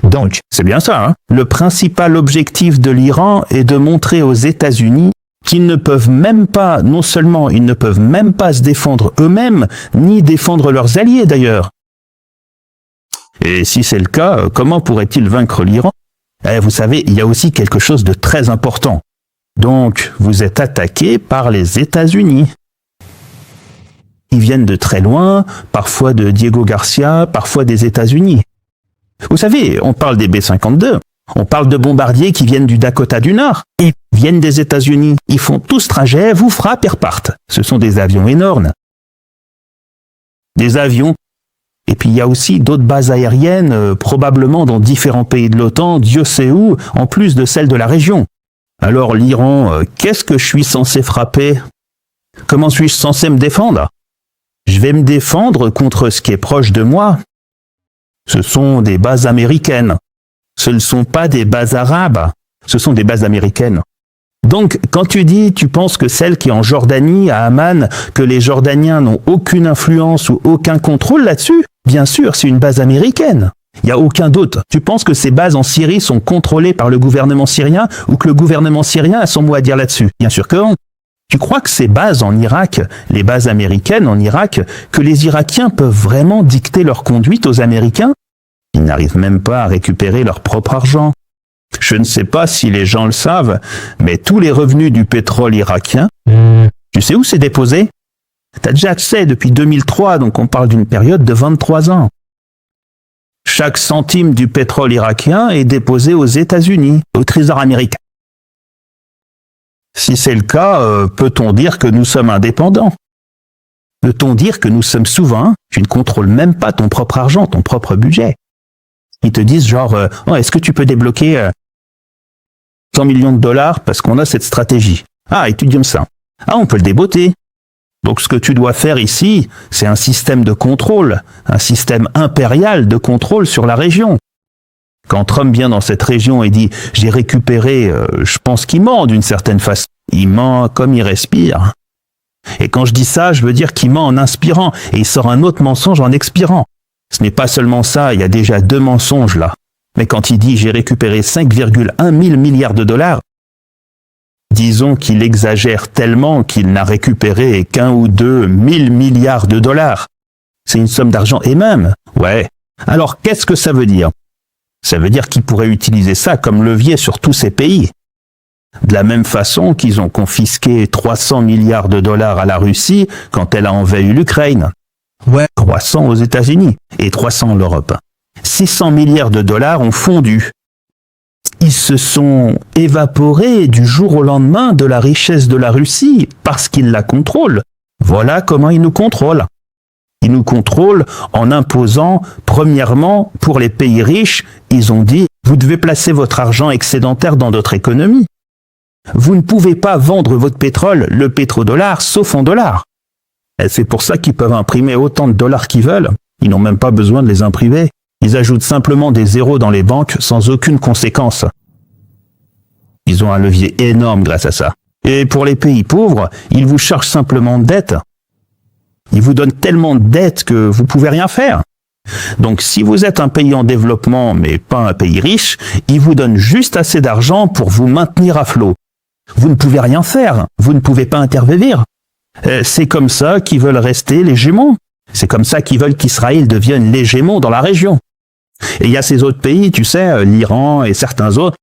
S2: Donc, c'est bien ça, hein? Le principal objectif de l'Iran est de montrer aux États-Unis qu'ils ne peuvent même pas, non seulement ils ne peuvent même pas se défendre eux-mêmes, ni défendre leurs alliés d'ailleurs. Et si c'est le cas, comment pourraient-ils vaincre l'Iran? Vous savez, il y a aussi quelque chose de très important. Donc, vous êtes attaqué par les États-Unis. Ils viennent de très loin, parfois de Diego Garcia, parfois des États-Unis. Vous savez, on parle des B-52, on parle de bombardiers qui viennent du Dakota du Nord, ils viennent des États-Unis, ils font tout ce trajet, vous frappent et repartent. Ce sont des avions énormes. Des avions. Et puis il y a aussi d'autres bases aériennes, probablement dans différents pays de l'OTAN, Dieu sait où, en plus de celles de la région. Alors l'Iran, qu'est-ce que je suis censé frapper? Comment suis-je censé me défendre? Je vais me défendre contre ce qui est proche de moi. Ce sont des bases américaines. Ce ne sont pas des bases arabes. Ce sont des bases américaines. Donc, quand tu penses que celle qui est en Jordanie, à Amman, que les Jordaniens n'ont aucune influence ou aucun contrôle là-dessus, bien sûr, c'est une base américaine. Il n'y a aucun doute. Tu penses que ces bases en Syrie sont contrôlées par le gouvernement syrien ou que le gouvernement syrien a son mot à dire là-dessus? Bien sûr que non. Tu crois que ces bases en Irak, les bases américaines en Irak, que les Irakiens peuvent vraiment dicter leur conduite aux Américains? Ils n'arrivent même pas à récupérer leur propre argent. Je ne sais pas si les gens le savent, mais tous les revenus du pétrole irakien, tu sais où c'est déposé? T'as déjà accès depuis 2003, donc on parle d'une période de 23 ans. Chaque centime du pétrole irakien est déposé aux États-Unis, au Trésor américain. Si c'est le cas, peut-on dire que nous sommes indépendants? Peut-on dire que nous sommes souverains? Tu ne contrôles même pas ton propre argent, ton propre budget. Ils te disent genre, oh, est-ce que tu peux débloquer 100 millions de dollars parce qu'on a cette stratégie? Ah, étudions ça. Ah, on peut le déboter. Donc ce que tu dois faire ici, c'est un système de contrôle, un système impérial de contrôle sur la région. Quand Trump vient dans cette région et dit « j'ai récupéré », je pense qu'il ment d'une certaine façon. Il ment comme il respire. Et quand je dis ça, je veux dire qu'il ment en inspirant et il sort un autre mensonge en expirant. Ce n'est pas seulement ça, il y a déjà 2 mensonges là. Mais quand il dit « j'ai récupéré 5,1 mille milliards de dollars », disons qu'il exagère tellement qu'il n'a récupéré qu'1 ou 2 000 milliards de dollars. C'est une somme d'argent et même, ouais. Alors qu'est-ce que ça veut dire? Ça veut dire qu'ils pourraient utiliser ça comme levier sur tous ces pays. De la même façon qu'ils ont confisqué 300 milliards de dollars à la Russie quand elle a envahi l'Ukraine. Ouais. 300 aux États-Unis et 300 en Europe. 600 milliards de dollars ont fondu. Ils se sont évaporés du jour au lendemain de la richesse de la Russie parce qu'ils la contrôlent. Voilà comment ils nous contrôlent. Ils nous contrôlent en imposant, premièrement, pour les pays riches, ils ont dit « vous devez placer votre argent excédentaire dans notre économie. Vous ne pouvez pas vendre votre pétrole, le pétrodollar, sauf en dollars. » Et c'est pour ça qu'ils peuvent imprimer autant de dollars qu'ils veulent. Ils n'ont même pas besoin de les imprimer. Ils ajoutent simplement des zéros dans les banques sans aucune conséquence. Ils ont un levier énorme grâce à ça. Et pour les pays pauvres, ils vous chargent simplement de dettes. Ils vous donnent tellement de dettes que vous pouvez rien faire. Donc si vous êtes un pays en développement mais pas un pays riche, ils vous donnent juste assez d'argent pour vous maintenir à flot. Vous ne pouvez rien faire, vous ne pouvez pas intervenir. C'est comme ça qu'ils veulent rester l'hégémon. C'est comme ça qu'ils veulent qu'Israël devienne l'hégémon dans la région. Et il y a ces autres pays, tu sais, l'Iran et certains autres,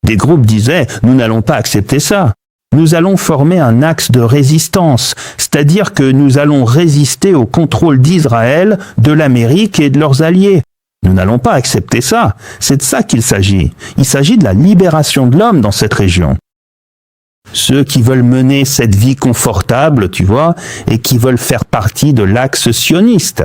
S2: des groupes disaient « nous n'allons pas accepter ça ». Nous allons former un axe de résistance, c'est-à-dire que nous allons résister au contrôle d'Israël, de l'Amérique et de leurs alliés. Nous n'allons pas accepter ça. C'est de ça qu'il s'agit. Il s'agit de la libération de l'homme dans cette région. Ceux qui veulent mener cette vie confortable, tu vois, et qui veulent faire partie de l'axe sioniste.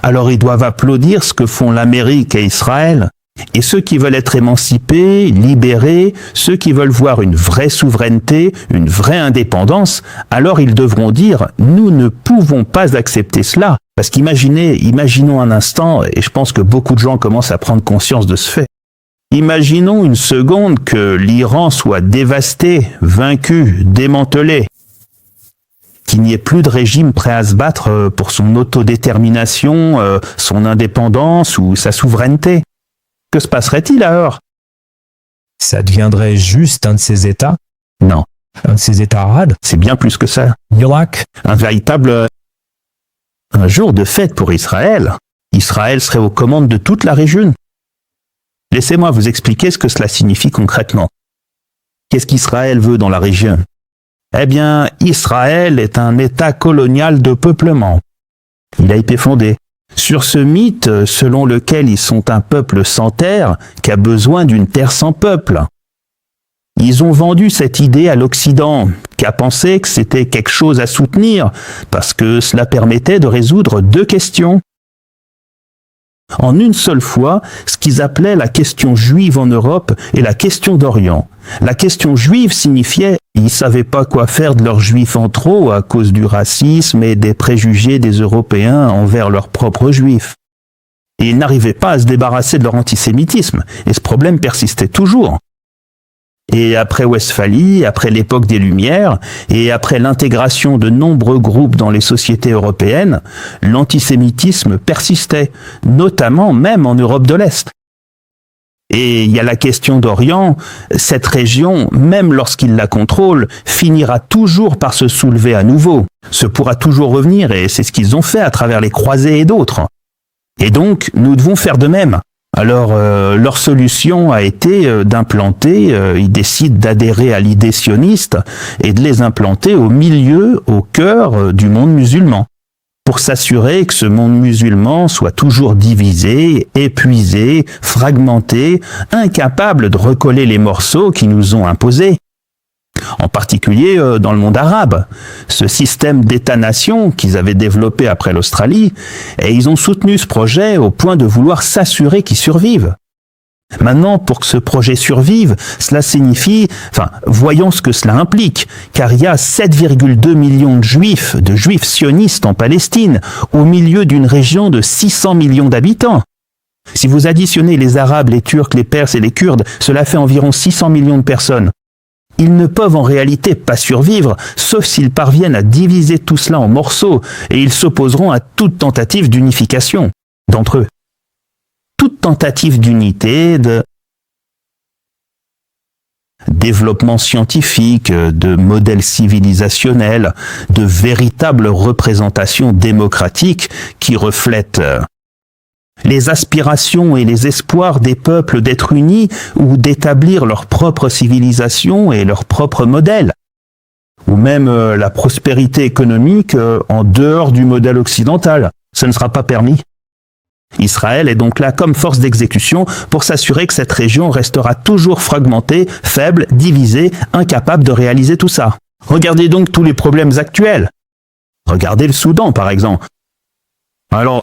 S2: Alors ils doivent applaudir ce que font l'Amérique et Israël. Et ceux qui veulent être émancipés, libérés, ceux qui veulent voir une vraie souveraineté, une vraie indépendance, alors ils devront dire « nous ne pouvons pas accepter cela ». Parce imaginons un instant, et je pense que beaucoup de gens commencent à prendre conscience de ce fait. Imaginons une seconde que l'Iran soit dévasté, vaincu, démantelé, qu'il n'y ait plus de régime prêt à se battre pour son autodétermination, son indépendance ou sa souveraineté. Que se passerait-il alors?
S4: Ça deviendrait juste un de ces États?
S2: Non.
S4: Un de ces États arabes?
S2: C'est bien plus que ça.
S4: L'Irak?
S2: Un véritable... un jour de fête pour Israël. Israël serait aux commandes de toute la région. Laissez-moi vous expliquer ce que cela signifie concrètement. Qu'est-ce qu'Israël veut dans la région? Eh bien, Israël est un État colonial de peuplement. Il a été fondé sur ce mythe selon lequel ils sont un peuple sans terre qui a besoin d'une terre sans peuple. Ils ont vendu cette idée à l'Occident, qui a pensé que c'était quelque chose à soutenir, parce que cela permettait de résoudre deux questions. En une seule fois, ce qu'ils appelaient la question juive en Europe et la question d'Orient. La question juive signifiait ils ne savaient pas quoi faire de leurs juifs en trop à cause du racisme et des préjugés des Européens envers leurs propres juifs. Et ils n'arrivaient pas à se débarrasser de leur antisémitisme, et ce problème persistait toujours. Et après Westphalie, après l'époque des Lumières, et après l'intégration de nombreux groupes dans les sociétés européennes, l'antisémitisme persistait, notamment même en Europe de l'Est. Et il y a la question d'Orient, cette région, même lorsqu'il la contrôle, finira toujours par se soulever à nouveau, se pourra toujours revenir, et c'est ce qu'ils ont fait à travers les croisés et d'autres. Et donc, nous devons faire de même. Alors, leur solution a été d'implanter, ils décident d'adhérer à l'idée sioniste et de les implanter au milieu, au cœur du monde musulman, pour s'assurer que ce monde musulman soit toujours divisé, épuisé, fragmenté, incapable de recoller les morceaux qui nous ont imposés. En particulier dans le monde arabe. Ce système d'État-nation qu'ils avaient développé après l'Australie, et ils ont soutenu ce projet au point de vouloir s'assurer qu'il survive. Maintenant, pour que ce projet survive, cela signifie, voyons ce que cela implique, car il y a 7,2 millions de juifs sionistes en Palestine, au milieu d'une région de 600 millions d'habitants. Si vous additionnez les Arabes, les Turcs, les Perses et les Kurdes, cela fait environ 600 millions de personnes. Ils ne peuvent en réalité pas survivre, sauf s'ils parviennent à diviser tout cela en morceaux, et ils s'opposeront à toute tentative d'unification d'entre eux. Toute tentative d'unité, de développement scientifique, de modèle civilisationnel, de véritable représentation démocratique qui reflète les aspirations et les espoirs des peuples d'être unis ou d'établir leur propre civilisation et leur propre modèle, ou même la prospérité économique en dehors du modèle occidental. Ce ne sera pas permis. Israël est donc là comme force d'exécution pour s'assurer que cette région restera toujours fragmentée, faible, divisée, incapable de réaliser tout ça. Regardez donc tous les problèmes actuels. Regardez le Soudan, par exemple. Alors,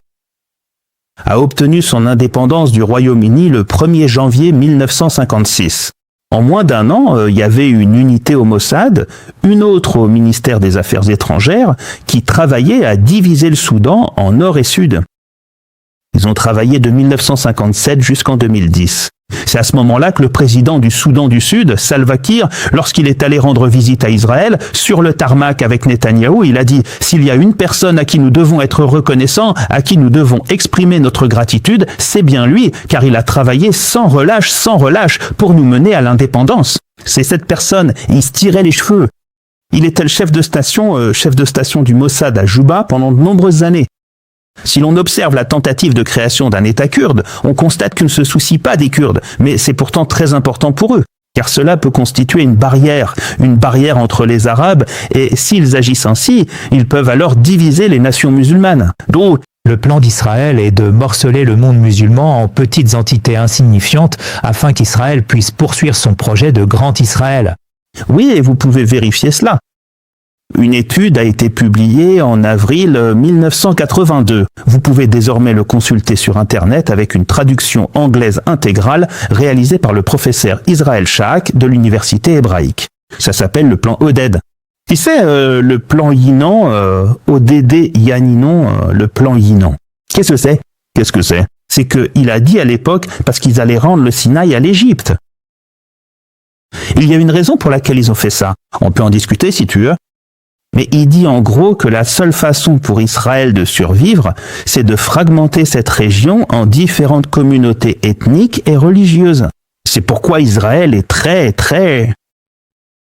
S2: a obtenu son indépendance du Royaume-Uni le 1er janvier 1956. En moins d'un an, il y avait une unité au Mossad, une autre au ministère des Affaires étrangères, qui travaillait à diviser le Soudan en nord et sud. Ils ont travaillé de 1957 jusqu'en 2010. C'est à ce moment-là que le président du Soudan du Sud, Salva Kiir, lorsqu'il est allé rendre visite à Israël, sur le tarmac avec Netanyahou, il a dit « S'il y a une personne à qui nous devons être reconnaissants, à qui nous devons exprimer notre gratitude, c'est bien lui, car il a travaillé sans relâche, pour nous mener à l'indépendance. C'est cette personne, il se tirait les cheveux. Il était le chef de station du Mossad à Juba pendant de nombreuses années. Si l'on observe la tentative de création d'un État kurde, on constate qu'ils ne se soucient pas des Kurdes, mais c'est pourtant très important pour eux, car cela peut constituer une barrière entre les Arabes, et s'ils agissent ainsi, ils peuvent alors diviser les nations musulmanes. Donc,
S1: le plan d'Israël est de morceler le monde musulman en petites entités insignifiantes afin qu'Israël puisse poursuivre son projet de grand Israël.
S2: Oui, et vous pouvez vérifier cela. Une étude a été publiée en avril 1982. Vous pouvez désormais le consulter sur Internet avec une traduction anglaise intégrale réalisée par le professeur Israël Shaak de l'université hébraïque. Ça s'appelle le plan ODED. Tu sais, le plan Yinan, ODD Yaninon, le plan Yinan. Qu'est-ce que c'est? C'est qu'il a dit à l'époque parce qu'ils allaient rendre le Sinaï à l'Égypte. Il y a une raison pour laquelle ils ont fait ça. On peut en discuter si tu veux. Mais il dit en gros que la seule façon pour Israël de survivre, c'est de fragmenter cette région en différentes communautés ethniques et religieuses. C'est pourquoi Israël est très, très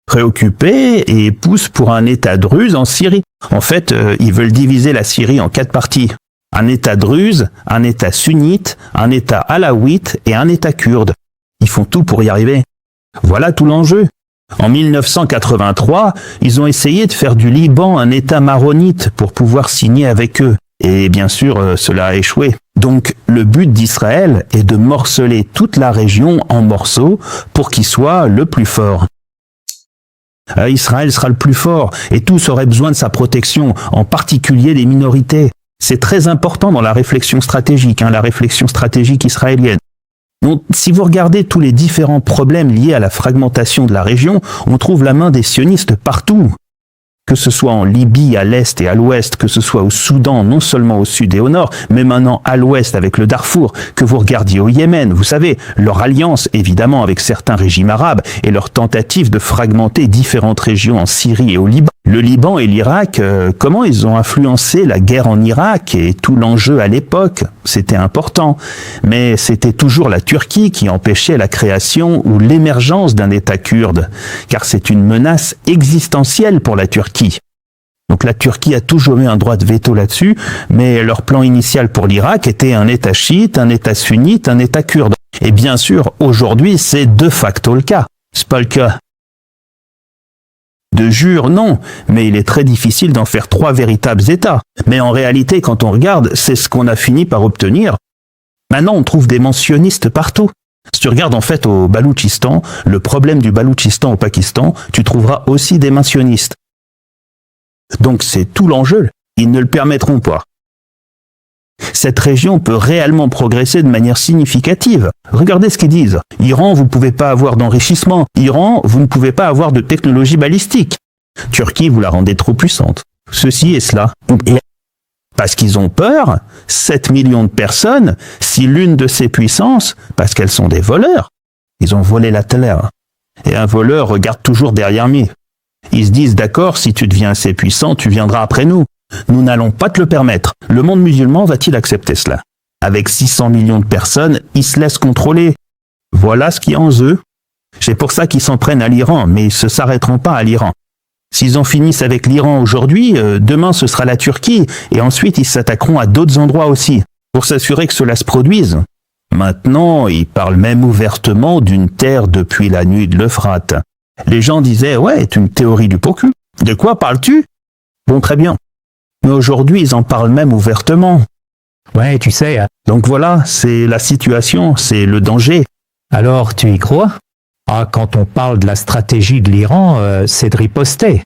S2: préoccupé et pousse pour un État druze en Syrie. En fait, ils veulent diviser la Syrie en 4 parties. Un État druze, un État sunnite, un État alaouite et un État kurde. Ils font tout pour y arriver. Voilà tout l'enjeu. En 1983, ils ont essayé de faire du Liban un État maronite pour pouvoir signer avec eux. Et bien sûr, cela a échoué. Donc, le but d'Israël est de morceler toute la région en morceaux pour qu'il soit le plus fort. Israël sera le plus fort et tous auraient besoin de sa protection, en particulier les minorités. C'est très important dans la réflexion stratégique israélienne. Donc, si vous regardez tous les différents problèmes liés à la fragmentation de la région, on trouve la main des sionistes partout. Que ce soit en Libye, à l'est et à l'ouest, que ce soit au Soudan, non seulement au sud et au nord, mais maintenant à l'ouest avec le Darfour, que vous regardiez au Yémen, vous savez, leur alliance évidemment avec certains régimes arabes et leur tentative de fragmenter différentes régions en Syrie et au Liban. Le Liban et l'Irak, comment ils ont influencé la guerre en Irak et tout l'enjeu à l'époque, c'était important. Mais c'était toujours la Turquie qui empêchait la création ou l'émergence d'un État kurde, car c'est une menace existentielle pour la Turquie. Donc la Turquie a toujours eu un droit de veto là-dessus, mais leur plan initial pour l'Irak était un État chiite, un État sunnite, un État kurde. Et bien sûr, aujourd'hui, c'est de facto le cas. C'est pas le cas. De jure, non, mais il est très difficile d'en faire 3 véritables États. Mais en réalité, quand on regarde, c'est ce qu'on a fini par obtenir. Maintenant, on trouve des mentionnistes partout. Si tu regardes en fait au Baloutchistan, le problème du Baloutchistan au Pakistan, tu trouveras aussi des mentionnistes. Donc c'est tout l'enjeu, ils ne le permettront pas. Cette région peut réellement progresser de manière significative. Regardez ce qu'ils disent. Iran, vous ne pouvez pas avoir d'enrichissement. Iran, vous ne pouvez pas avoir de technologie balistique. Turquie, vous la rendez trop puissante. Ceci et cela. Parce qu'ils ont peur, 7 millions de personnes, si l'une de ces puissances, parce qu'elles sont des voleurs, ils ont volé la terre. Et un voleur regarde toujours derrière lui. Ils se disent, d'accord, si tu deviens assez puissant, tu viendras après nous. Nous n'allons pas te le permettre. Le monde musulman va-t-il accepter cela? Avec 600 millions de personnes, ils se laissent contrôler. Voilà ce qui est en eux. C'est pour ça qu'ils s'en prennent à l'Iran, mais ils ne se s'arrêteront pas à l'Iran. S'ils en finissent avec l'Iran aujourd'hui, demain ce sera la Turquie, et ensuite ils s'attaqueront à d'autres endroits aussi, pour s'assurer que cela se produise. Maintenant, ils parlent même ouvertement d'une terre depuis la nuit de l'Euphrate. Les gens disaient, ouais, c'est une théorie du pot cul. De quoi parles-tu? Bon, très bien. Mais aujourd'hui, ils en parlent même ouvertement.
S1: Ouais, tu sais.
S2: Donc voilà, c'est la situation, c'est le danger.
S1: Alors, tu y crois? Ah, quand on parle de la stratégie de l'Iran, c'est de riposter.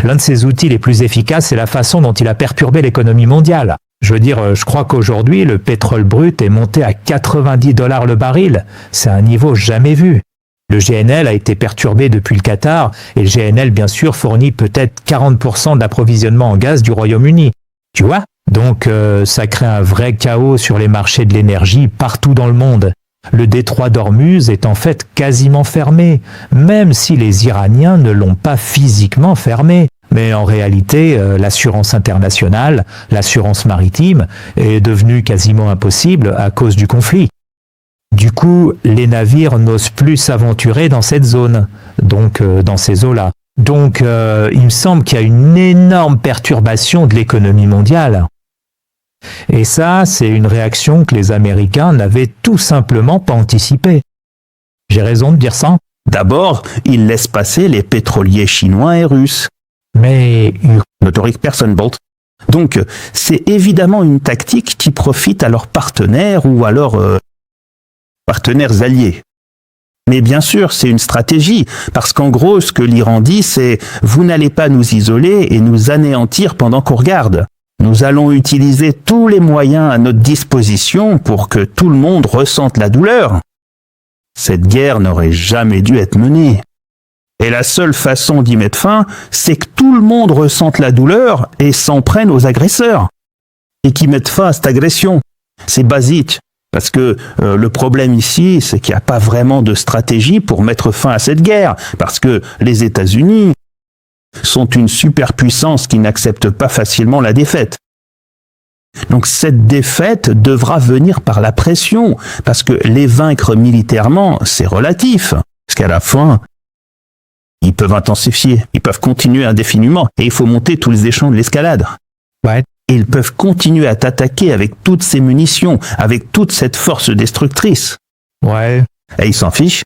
S1: L'un de ses outils les plus efficaces, c'est la façon dont il a perturbé l'économie mondiale. Je veux dire, je crois qu'aujourd'hui, le pétrole brut est monté à 90 $ le baril. C'est un niveau jamais vu. Le GNL a été perturbé depuis le Qatar, et le GNL, bien sûr, fournit peut-être 40% de l'approvisionnement en gaz du Royaume-Uni. Tu vois? Donc, ça crée un vrai chaos sur les marchés de l'énergie partout dans le monde. Le détroit d'Ormuz est en fait quasiment fermé, même si les Iraniens ne l'ont pas physiquement fermé. Mais en réalité, l'assurance internationale, l'assurance maritime, est devenue quasiment impossible à cause du conflit. Du coup, les navires n'osent plus s'aventurer dans cette zone, donc dans ces eaux-là. Donc, il me semble qu'il y a une énorme perturbation de l'économie mondiale. Et ça, c'est une réaction que les Américains n'avaient tout simplement pas anticipée. J'ai raison de dire ça?
S2: D'abord, ils laissent passer les pétroliers chinois et russes.
S1: Mais...
S2: Notorique personne Bolt. Donc, c'est évidemment une tactique qui profite à leurs partenaires ou à leurs partenaires alliés. Mais bien sûr, c'est une stratégie, parce qu'en gros, ce que l'Iran dit, c'est « vous n'allez pas nous isoler et nous anéantir pendant qu'on regarde. Nous allons utiliser tous les moyens à notre disposition pour que tout le monde ressente la douleur. » Cette guerre n'aurait jamais dû être menée. Et la seule façon d'y mettre fin, c'est que tout le monde ressente la douleur et s'en prenne aux agresseurs. Et qu'ils mettent fin à cette agression. C'est basique. Parce que le problème ici, c'est qu'il n'y a pas vraiment de stratégie pour mettre fin à cette guerre. Parce que les États-Unis sont une superpuissance qui n'accepte pas facilement la défaite. Donc cette défaite devra venir par la pression. Parce que les vaincre militairement, c'est relatif. Parce qu'à la fin, ils peuvent intensifier, ils peuvent continuer indéfiniment. Et il faut monter tous les échelons de l'escalade.
S1: Ouais.
S2: Et ils peuvent continuer à t'attaquer avec toutes ces munitions, avec toute cette force destructrice.
S1: Ouais.
S2: Et ils s'en fichent.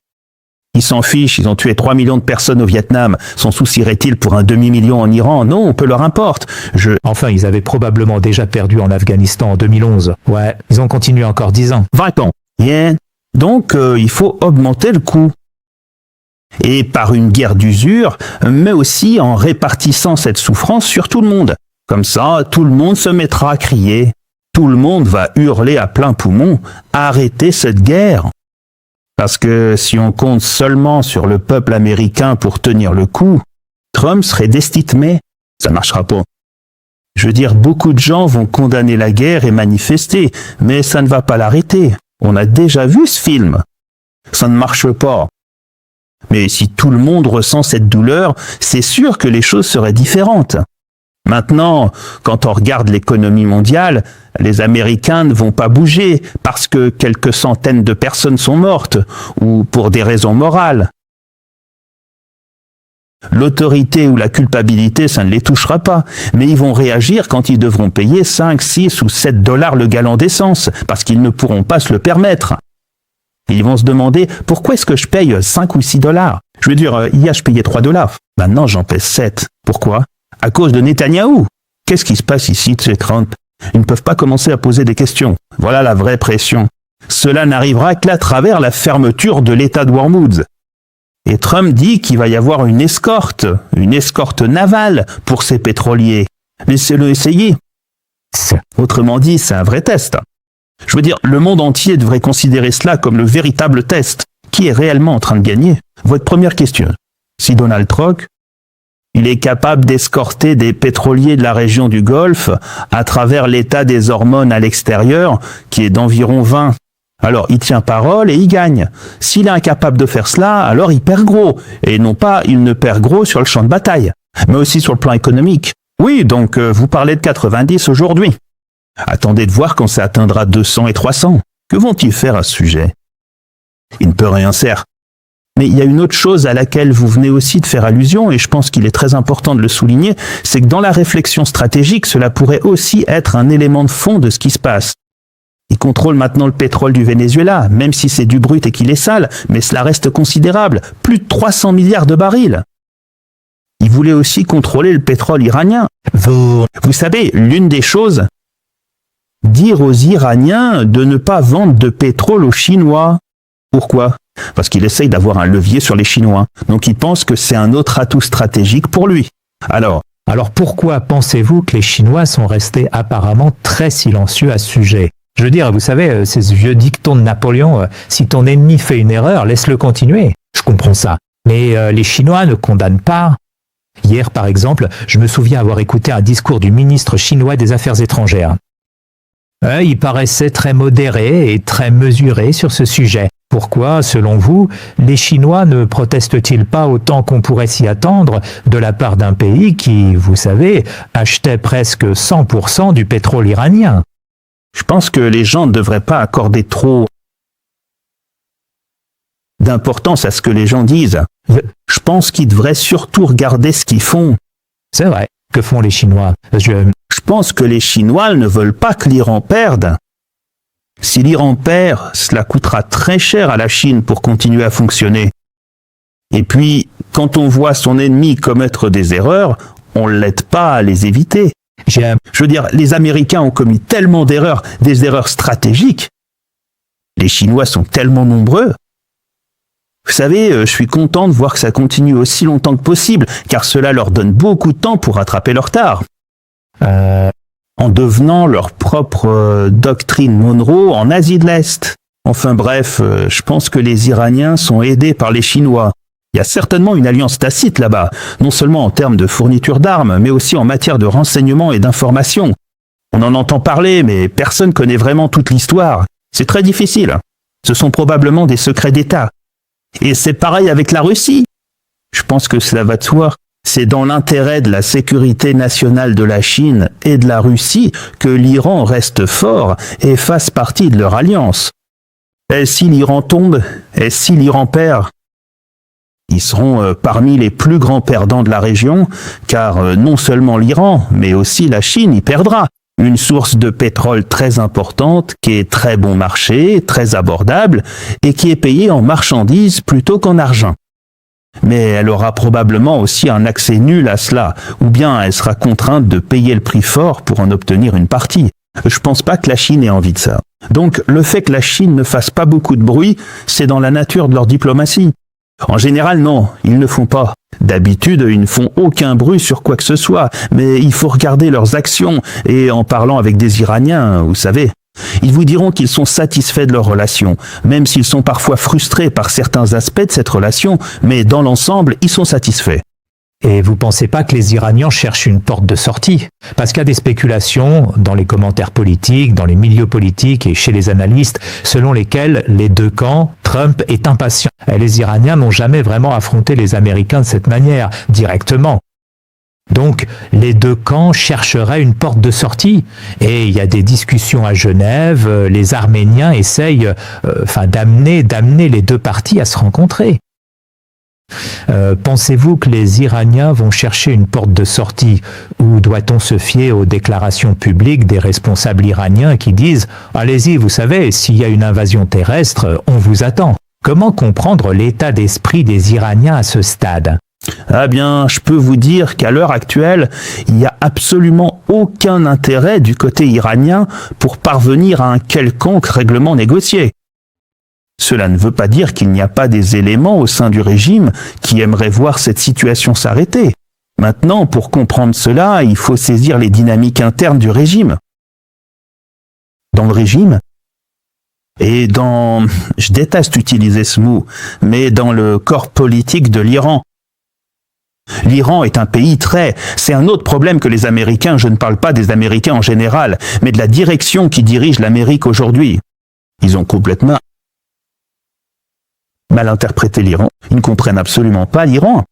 S2: Ils s'en fichent, ils ont tué 3 millions de personnes au Vietnam. S'en soucierait-il pour un demi-million en Iran? Non, peu leur importe.
S1: Enfin, ils avaient probablement déjà perdu en Afghanistan en 2011. Ouais, ils ont continué encore 10 ans.
S2: 20 ans. Bien. Donc, il faut augmenter le coût. Et par une guerre d'usure, mais aussi en répartissant cette souffrance sur tout le monde. Comme ça, tout le monde se mettra à crier. Tout le monde va hurler à plein poumon, arrêtez cette guerre. Parce que si on compte seulement sur le peuple américain pour tenir le coup, Trump serait destitué. Ça marchera pas. Je veux dire, beaucoup de gens vont condamner la guerre et manifester, mais ça ne va pas l'arrêter. On a déjà vu ce film. Ça ne marche pas. Mais si tout le monde ressent cette douleur, c'est sûr que les choses seraient différentes. Maintenant, quand on regarde l'économie mondiale, les Américains ne vont pas bouger parce que quelques centaines de personnes sont mortes ou pour des raisons morales. L'autorité ou la culpabilité, ça ne les touchera pas, mais ils vont réagir quand ils devront payer 5, 6 ou 7 dollars le gallon d'essence parce qu'ils ne pourront pas se le permettre. Ils vont se demander pourquoi est-ce que je paye 5 ou 6 dollars? Je veux dire, hier je payais 3 dollars. Maintenant j'en paie 7. Pourquoi? À cause de Netanyahou. Qu'est-ce qui se passe ici, c'est Trump? Ils ne peuvent pas commencer à poser des questions. Voilà la vraie pression. Cela n'arrivera qu'à travers la fermeture de l'État de Hormuz. Et Trump dit qu'il va y avoir une escorte navale pour ces pétroliers. Laissez-le essayer. Autrement dit, c'est un vrai test. Je veux dire, le monde entier devrait considérer cela comme le véritable test. Qui est réellement en train de gagner? Votre première question. Si Donald Trump, il est capable d'escorter des pétroliers de la région du Golfe à travers l'état des hormones à l'extérieur, qui est d'environ 20. Alors, il tient parole et il gagne. S'il est incapable de faire cela, alors il perd gros. Et non pas, il ne perd gros sur le champ de bataille, mais aussi sur le plan économique. Oui, donc vous parlez de 90 aujourd'hui. Attendez de voir quand ça atteindra 200 et 300. Que vont-ils faire à ce sujet? Il ne peut rien faire. Mais il y a une autre chose à laquelle vous venez aussi de faire allusion, et je pense qu'il est très important de le souligner, c'est que dans la réflexion stratégique, cela pourrait aussi être un élément de fond de ce qui se passe. Ils contrôlent maintenant le pétrole du Venezuela, même si c'est du brut et qu'il est sale, mais cela reste considérable, plus de 300 milliards de barils. Ils voulaient aussi contrôler le pétrole iranien. Vous savez, l'une des choses, dire aux Iraniens de ne pas vendre de pétrole aux Chinois. Pourquoi? Parce qu'il essaye d'avoir un levier sur les Chinois. Donc il pense que c'est un autre atout stratégique pour lui. Alors
S1: pourquoi pensez-vous que les Chinois sont restés apparemment très silencieux à ce sujet? Je veux dire, vous savez, ces vieux dictons de Napoléon, si ton ennemi fait une erreur, laisse-le continuer. Je comprends ça. Mais les Chinois ne condamnent pas. Hier, par exemple, je me souviens avoir écouté un discours du ministre chinois des Affaires étrangères. Il paraissait très modéré et très mesuré sur ce sujet. Pourquoi, selon vous, les Chinois ne protestent-ils pas autant qu'on pourrait s'y attendre de la part d'un pays qui, vous savez, achetait presque 100% du pétrole iranien?
S2: Je pense que les gens ne devraient pas accorder trop d'importance à ce que les gens disent. Je pense qu'ils devraient surtout regarder ce qu'ils font.
S1: C'est vrai. Que font les Chinois?
S2: Je pense que les Chinois ne veulent pas que l'Iran perde. Si l'Iran perd, cela coûtera très cher à la Chine pour continuer à fonctionner. Et puis, quand on voit son ennemi commettre des erreurs, on ne l'aide pas à les éviter. Je veux dire, les Américains ont commis tellement d'erreurs, des erreurs stratégiques. Les Chinois sont tellement nombreux. Vous savez, je suis content de voir que ça continue aussi longtemps que possible, car cela leur donne beaucoup de temps pour rattraper leur retard. En devenant leur propre doctrine Monroe en Asie de l'Est. Enfin bref, je pense que les Iraniens sont aidés par les Chinois. Il y a certainement une alliance tacite là-bas, non seulement en termes de fourniture d'armes, mais aussi en matière de renseignement et d'information. On en entend parler, mais personne connaît vraiment toute l'histoire. C'est très difficile. Ce sont probablement des secrets d'État. Et c'est pareil avec la Russie. Je pense que cela va de soi. C'est dans l'intérêt de la sécurité nationale de la Chine et de la Russie que l'Iran reste fort et fasse partie de leur alliance. Et si l'Iran tombe, et si l'Iran perd, ils seront parmi les plus grands perdants de la région, car non seulement l'Iran, mais aussi la Chine y perdra. Une source de pétrole très importante, qui est très bon marché, très abordable, et qui est payée en marchandises plutôt qu'en argent. Mais elle aura probablement aussi un accès nul à cela, ou bien elle sera contrainte de payer le prix fort pour en obtenir une partie. Je pense pas que la Chine ait envie de ça. Donc le fait que la Chine ne fasse pas beaucoup de bruit, c'est dans la nature de leur diplomatie. En général, non, ils ne font pas. D'habitude, ils ne font aucun bruit sur quoi que ce soit, mais il faut regarder leurs actions, et en parlant avec des Iraniens, vous savez, ils vous diront qu'ils sont satisfaits de leur relation, même s'ils sont parfois frustrés par certains aspects de cette relation, mais dans l'ensemble, ils sont satisfaits.
S1: Et vous pensez pas que les Iraniens cherchent une porte de sortie? Parce qu'il y a des spéculations dans les commentaires politiques, dans les milieux politiques et chez les analystes, selon lesquels les deux camps, Trump est impatient. Et les Iraniens n'ont jamais vraiment affronté les Américains de cette manière, directement. Donc, les deux camps chercheraient une porte de sortie. Et il y a des discussions à Genève, les Arméniens essayent d'amener les deux parties à se rencontrer. Pensez-vous que les Iraniens vont chercher une porte de sortie ou doit-on se fier aux déclarations publiques des responsables iraniens qui disent « Allez-y, vous savez, s'il y a une invasion terrestre, on vous attend ». Comment comprendre l'état d'esprit des Iraniens à ce stade ?
S2: Ah bien, je peux vous dire qu'à l'heure actuelle, il n'y a absolument aucun intérêt du côté iranien pour parvenir à un quelconque règlement négocié. Cela ne veut pas dire qu'il n'y a pas des éléments au sein du régime qui aimeraient voir cette situation s'arrêter. Maintenant, pour comprendre cela, il faut saisir les dynamiques internes du régime. Dans le régime, et je déteste utiliser ce mot, mais dans le corps politique de l'Iran. L'Iran est un pays c'est un autre problème que les Américains, je ne parle pas des Américains en général, mais de la direction qui dirige l'Amérique aujourd'hui. Ils ont complètement mal interprété l'Iran. Ils ne comprennent absolument pas l'Iran.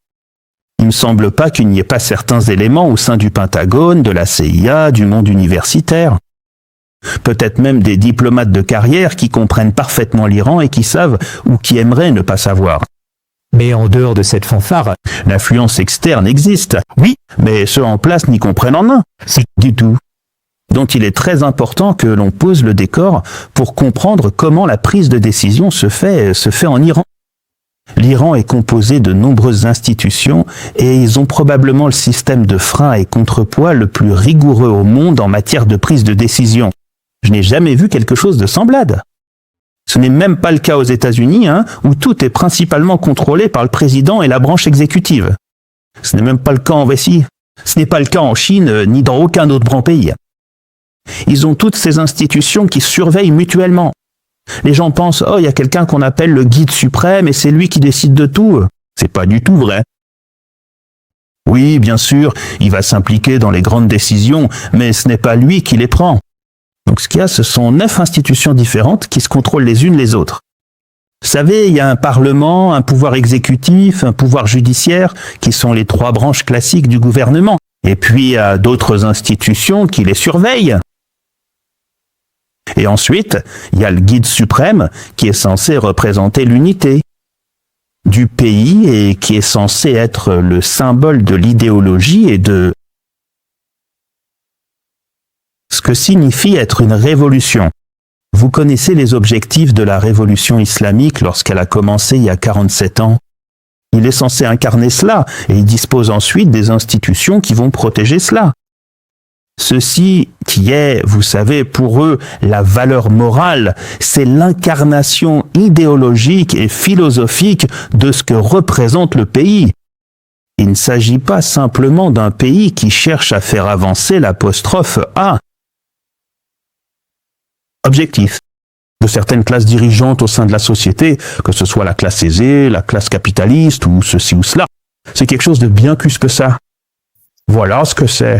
S2: Il ne me semble pas qu'il n'y ait pas certains éléments au sein du Pentagone, de la CIA, du monde universitaire. Peut-être même des diplomates de carrière qui comprennent parfaitement l'Iran et qui savent ou qui aimeraient ne pas savoir.
S1: Mais en dehors de cette fanfare,
S2: l'influence externe existe, oui, mais ceux en place n'y comprennent en un, c'est du tout. Donc il est très important que l'on pose le décor pour comprendre comment la prise de décision se fait en Iran. L'Iran est composé de nombreuses institutions et ils ont probablement le système de frein et contrepoids le plus rigoureux au monde en matière de prise de décision. Je n'ai jamais vu quelque chose de semblable. Ce n'est même pas le cas aux États-Unis, où tout est principalement contrôlé par le président et la branche exécutive. Ce n'est même pas le cas en Russie. Ce n'est pas le cas en Chine, ni dans aucun autre grand pays. Ils ont toutes ces institutions qui surveillent mutuellement. Les gens pensent, il y a quelqu'un qu'on appelle le guide suprême et c'est lui qui décide de tout. C'est pas du tout vrai. Oui, bien sûr, il va s'impliquer dans les grandes décisions, mais ce n'est pas lui qui les prend. Donc ce qu'il y a, ce sont 9 institutions différentes qui se contrôlent les unes les autres. Vous savez, il y a un parlement, un pouvoir exécutif, un pouvoir judiciaire, qui sont les 3 branches classiques du gouvernement. Et puis il y a d'autres institutions qui les surveillent. Et ensuite, il y a le guide suprême qui est censé représenter l'unité du pays et qui est censé être le symbole de l'idéologie et de ce que signifie être une révolution. Vous connaissez les objectifs de la révolution islamique lorsqu'elle a commencé il y a 47 ans. Il est censé incarner cela et il dispose ensuite des institutions qui vont protéger cela. Ceci qui est, vous savez, pour eux, la valeur morale, c'est l'incarnation idéologique et philosophique de ce que représente le pays. Il ne s'agit pas simplement d'un pays qui cherche à faire avancer l'apostrophe A. Objectif de certaines classes dirigeantes au sein de la société, que ce soit la classe aisée, la classe capitaliste ou ceci ou cela. C'est quelque chose de bien plus que ça. Voilà ce que c'est.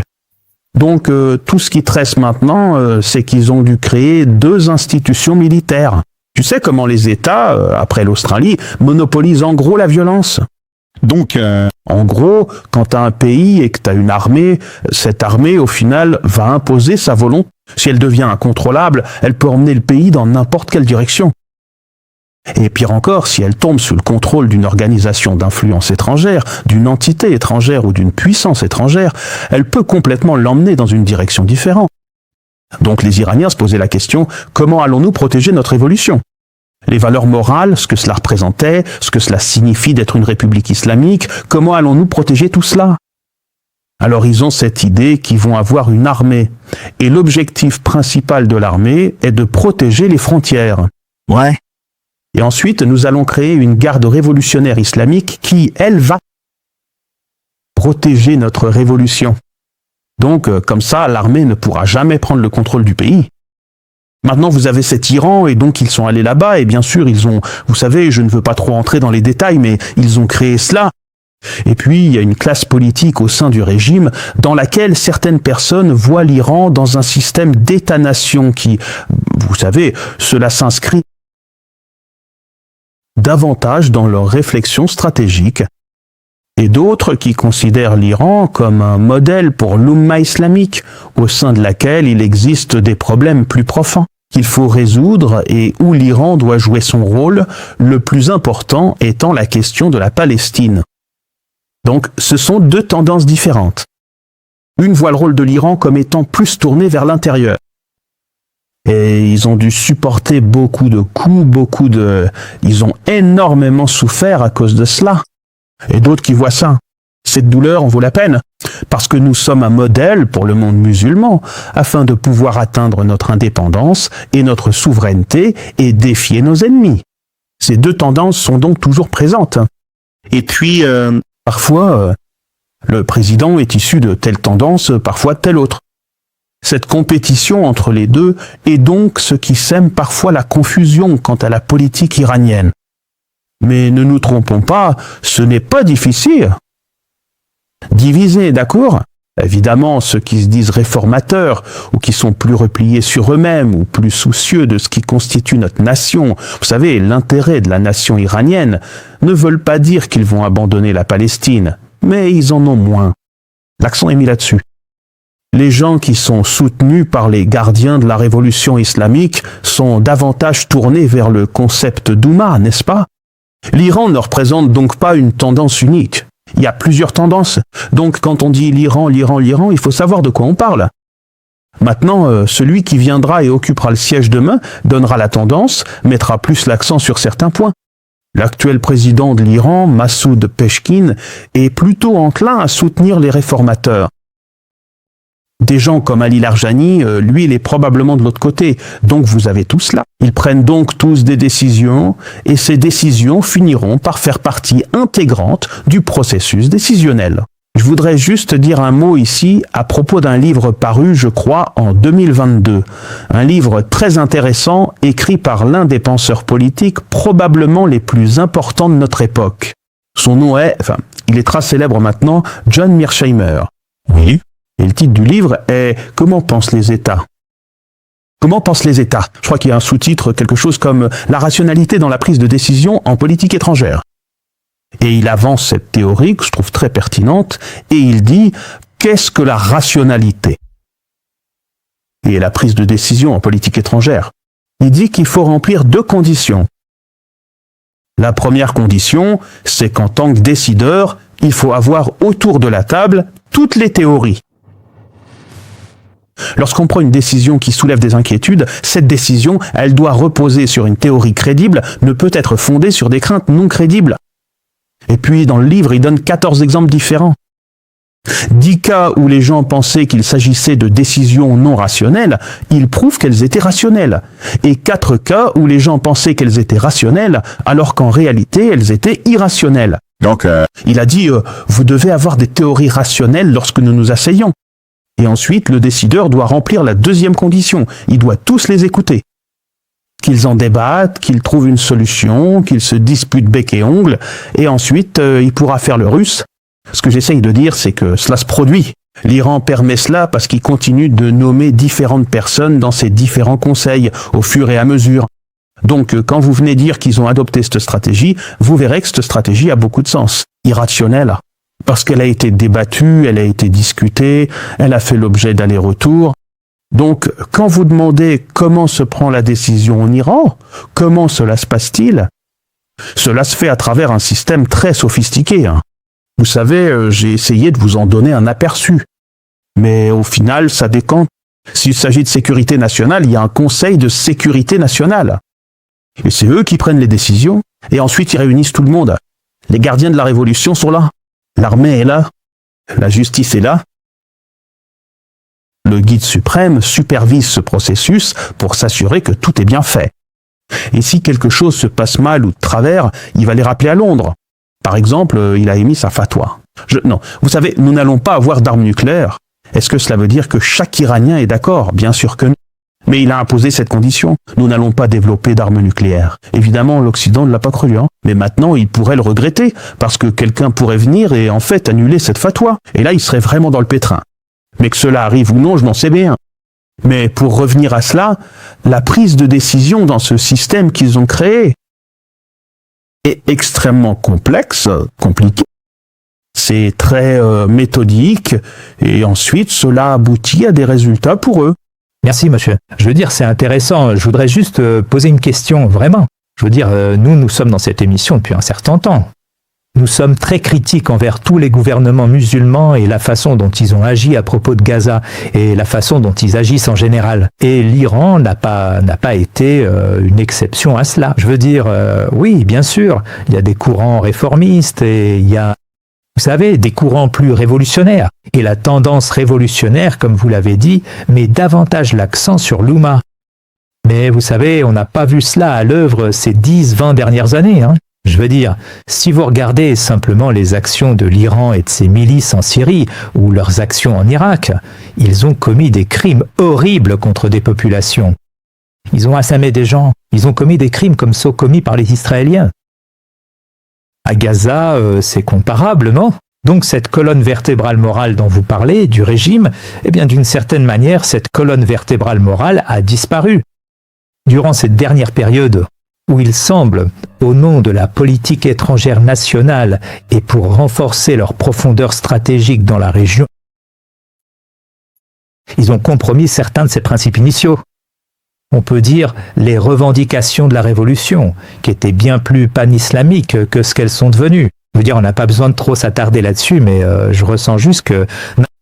S2: Donc tout ce qui te reste maintenant, c'est qu'ils ont dû créer 2 institutions militaires. Tu sais comment les États, après l'Australie, monopolisent en gros la violence. Donc, en gros, quand tu as un pays et que tu as une armée, cette armée, au final, va imposer sa volonté. Si elle devient incontrôlable, elle peut emmener le pays dans n'importe quelle direction. Et pire encore, si elle tombe sous le contrôle d'une organisation d'influence étrangère, d'une entité étrangère ou d'une puissance étrangère, elle peut complètement l'emmener dans une direction différente. Donc les Iraniens se posaient la question, comment allons-nous protéger notre révolution ? Les valeurs morales, ce que cela représentait, ce que cela signifie d'être une république islamique, comment allons-nous protéger tout cela ? Alors ils ont cette idée qu'ils vont avoir une armée. Et l'objectif principal de l'armée est de protéger les frontières.
S5: Ouais.
S2: Et ensuite, nous allons créer une garde révolutionnaire islamique qui, elle, va protéger notre révolution. Donc, comme ça, l'armée ne pourra jamais prendre le contrôle du pays. Maintenant, vous avez cet Iran, et donc ils sont allés là-bas, et bien sûr, ils ont, vous savez, je ne veux pas trop entrer dans les détails, mais ils ont créé cela. Et puis, il y a une classe politique au sein du régime dans laquelle certaines personnes voient l'Iran dans un système d'État-nation qui, vous savez, cela s'inscrit davantage dans leur réflexion stratégique, et d'autres qui considèrent l'Iran comme un modèle pour l'Oumma islamique, au sein de laquelle il existe des problèmes plus profonds qu'il faut résoudre et où l'Iran doit jouer son rôle, le plus important étant la question de la Palestine. Donc, ce sont deux tendances différentes. Une voit le rôle de l'Iran comme étant plus tourné vers l'intérieur. Et ils ont dû supporter beaucoup de coups, ils ont énormément souffert à cause de cela. Et d'autres qui voient ça. Cette douleur en vaut la peine, parce que nous sommes un modèle pour le monde musulman, afin de pouvoir atteindre notre indépendance et notre souveraineté et défier nos ennemis. Ces deux tendances sont donc toujours présentes. Et puis, parfois, le président est issu de telle tendance, parfois de telle autre. Cette compétition entre les deux est donc ce qui sème parfois la confusion quant à la politique iranienne. Mais ne nous trompons pas, ce n'est pas difficile. Diviser, d'accord ? Évidemment, ceux qui se disent réformateurs, ou qui sont plus repliés sur eux-mêmes, ou plus soucieux de ce qui constitue notre nation, vous savez, l'intérêt de la nation iranienne, ne veulent pas dire qu'ils vont abandonner la Palestine, mais ils en ont moins. L'accent est mis là-dessus. Les gens qui sont soutenus par les gardiens de la révolution islamique sont davantage tournés vers le concept d'Oumma, n'est-ce pas ? L'Iran ne représente donc pas une tendance unique. Il y a plusieurs tendances. Donc quand on dit l'Iran, il faut savoir de quoi on parle. Maintenant, celui qui viendra et occupera le siège demain donnera la tendance, mettra plus l'accent sur certains points. L'actuel président de l'Iran, Massoud Peshkin, est plutôt enclin à soutenir les réformateurs. Des gens comme Ali Larjani, lui, il est probablement de l'autre côté. Donc vous avez tout cela. Ils prennent donc tous des décisions, et ces décisions finiront par faire partie intégrante du processus décisionnel. Je voudrais juste dire un mot ici à propos d'un livre paru, je crois, en 2022. Un livre très intéressant, écrit par l'un des penseurs politiques probablement les plus importants de notre époque. Son nom est, il est très célèbre maintenant, John Mearsheimer.
S5: Oui.
S2: Et le titre du livre est « Comment pensent les États ?» Comment pensent les États ? Je crois qu'il y a un sous-titre, quelque chose comme « La rationalité dans la prise de décision en politique étrangère ». Et il avance cette théorie que je trouve très pertinente, et il dit « Qu'est-ce que la rationalité ?» Et la prise de décision en politique étrangère. Il dit qu'il faut remplir deux conditions. La première condition, c'est qu'en tant que décideur, il faut avoir autour de la table toutes les théories. Lorsqu'on prend une décision qui soulève des inquiétudes, cette décision, elle doit reposer sur une théorie crédible, ne peut être fondée sur des craintes non crédibles. Et puis, dans le livre, il donne 14 exemples différents. 10 cas où les gens pensaient qu'il s'agissait de décisions non rationnelles, il prouve qu'elles étaient rationnelles. Et 4 cas où les gens pensaient qu'elles étaient rationnelles, alors qu'en réalité, elles étaient irrationnelles.
S5: Donc,
S2: Il a dit, vous devez avoir des théories rationnelles lorsque nous nous asseyons. Et ensuite, le décideur doit remplir la deuxième condition. Il doit tous les écouter. Qu'ils en débattent, qu'ils trouvent une solution, qu'ils se disputent bec et ongle, et ensuite, il pourra faire le russe. Ce que j'essaye de dire, c'est que cela se produit. L'Iran permet cela parce qu'il continue de nommer différentes personnes dans ses différents conseils, au fur et à mesure. Donc, quand vous venez dire qu'ils ont adopté cette stratégie, vous verrez que cette stratégie a beaucoup de sens. Irrationnelle. Parce qu'elle a été débattue, elle a été discutée, elle a fait l'objet d'allers-retours. Donc, quand vous demandez comment se prend la décision en Iran, comment cela se passe-t-il ? Cela se fait à travers un système très sophistiqué. Vous savez, j'ai essayé de vous en donner un aperçu. Mais au final, ça décante S'il s'agit de sécurité nationale, il y a un conseil de sécurité nationale. Et c'est eux qui prennent les décisions, et ensuite ils réunissent tout le monde. Les gardiens de la révolution sont là. L'armée est là. La justice est là. Le guide suprême supervise ce processus pour s'assurer que tout est bien fait. Et si quelque chose se passe mal ou de travers, il va les rappeler à Londres. Par exemple, il a émis sa fatwa. Non, vous savez, nous n'allons pas avoir d'armes nucléaires. Est-ce que cela veut dire que chaque Iranien est d'accord? Bien sûr que non. Mais il a imposé cette condition. Nous n'allons pas développer d'armes nucléaires. Évidemment, l'Occident ne l'a pas cru. Mais maintenant, il pourrait le regretter, parce que quelqu'un pourrait venir et en fait annuler cette fatwa. Et là, il serait vraiment dans le pétrin. Mais que cela arrive ou non, je n'en sais rien. Mais pour revenir à cela, la prise de décision dans ce système qu'ils ont créé est extrêmement complexe, compliqué. C'est très méthodique, et ensuite cela aboutit à des résultats pour eux.
S1: Merci, monsieur. Je veux dire, c'est intéressant. Je voudrais juste poser une question, vraiment. Je veux dire, nous sommes dans cette émission depuis un certain temps. Nous sommes très critiques envers tous les gouvernements musulmans et la façon dont ils ont agi à propos de Gaza et la façon dont ils agissent en général. Et l'Iran n'a pas été une exception à cela. Je veux dire, oui, bien sûr, il y a des courants réformistes et il y a, vous savez, des courants plus révolutionnaires. Et la tendance révolutionnaire, comme vous l'avez dit, met davantage l'accent sur l'Oumma. Mais vous savez, on n'a pas vu cela à l'œuvre ces 10-20 dernières années. Je veux dire, si vous regardez simplement les actions de l'Iran et de ses milices en Syrie, ou leurs actions en Irak, ils ont commis des crimes horribles contre des populations. Ils ont assassiné des gens, ils ont commis des crimes comme ceux commis par les Israéliens. À Gaza, c'est comparable, non? Donc cette colonne vertébrale morale dont vous parlez, du régime, eh bien d'une certaine manière, cette colonne vertébrale morale a disparu. Durant cette dernière période, où il semble, au nom de la politique étrangère nationale et pour renforcer leur profondeur stratégique dans la région, ils ont compromis certains de ces principes initiaux. On peut dire les revendications de la révolution, qui étaient bien plus pan-islamiques que ce qu'elles sont devenues. Je veux dire, on n'a pas besoin de trop s'attarder là-dessus, mais je ressens juste que...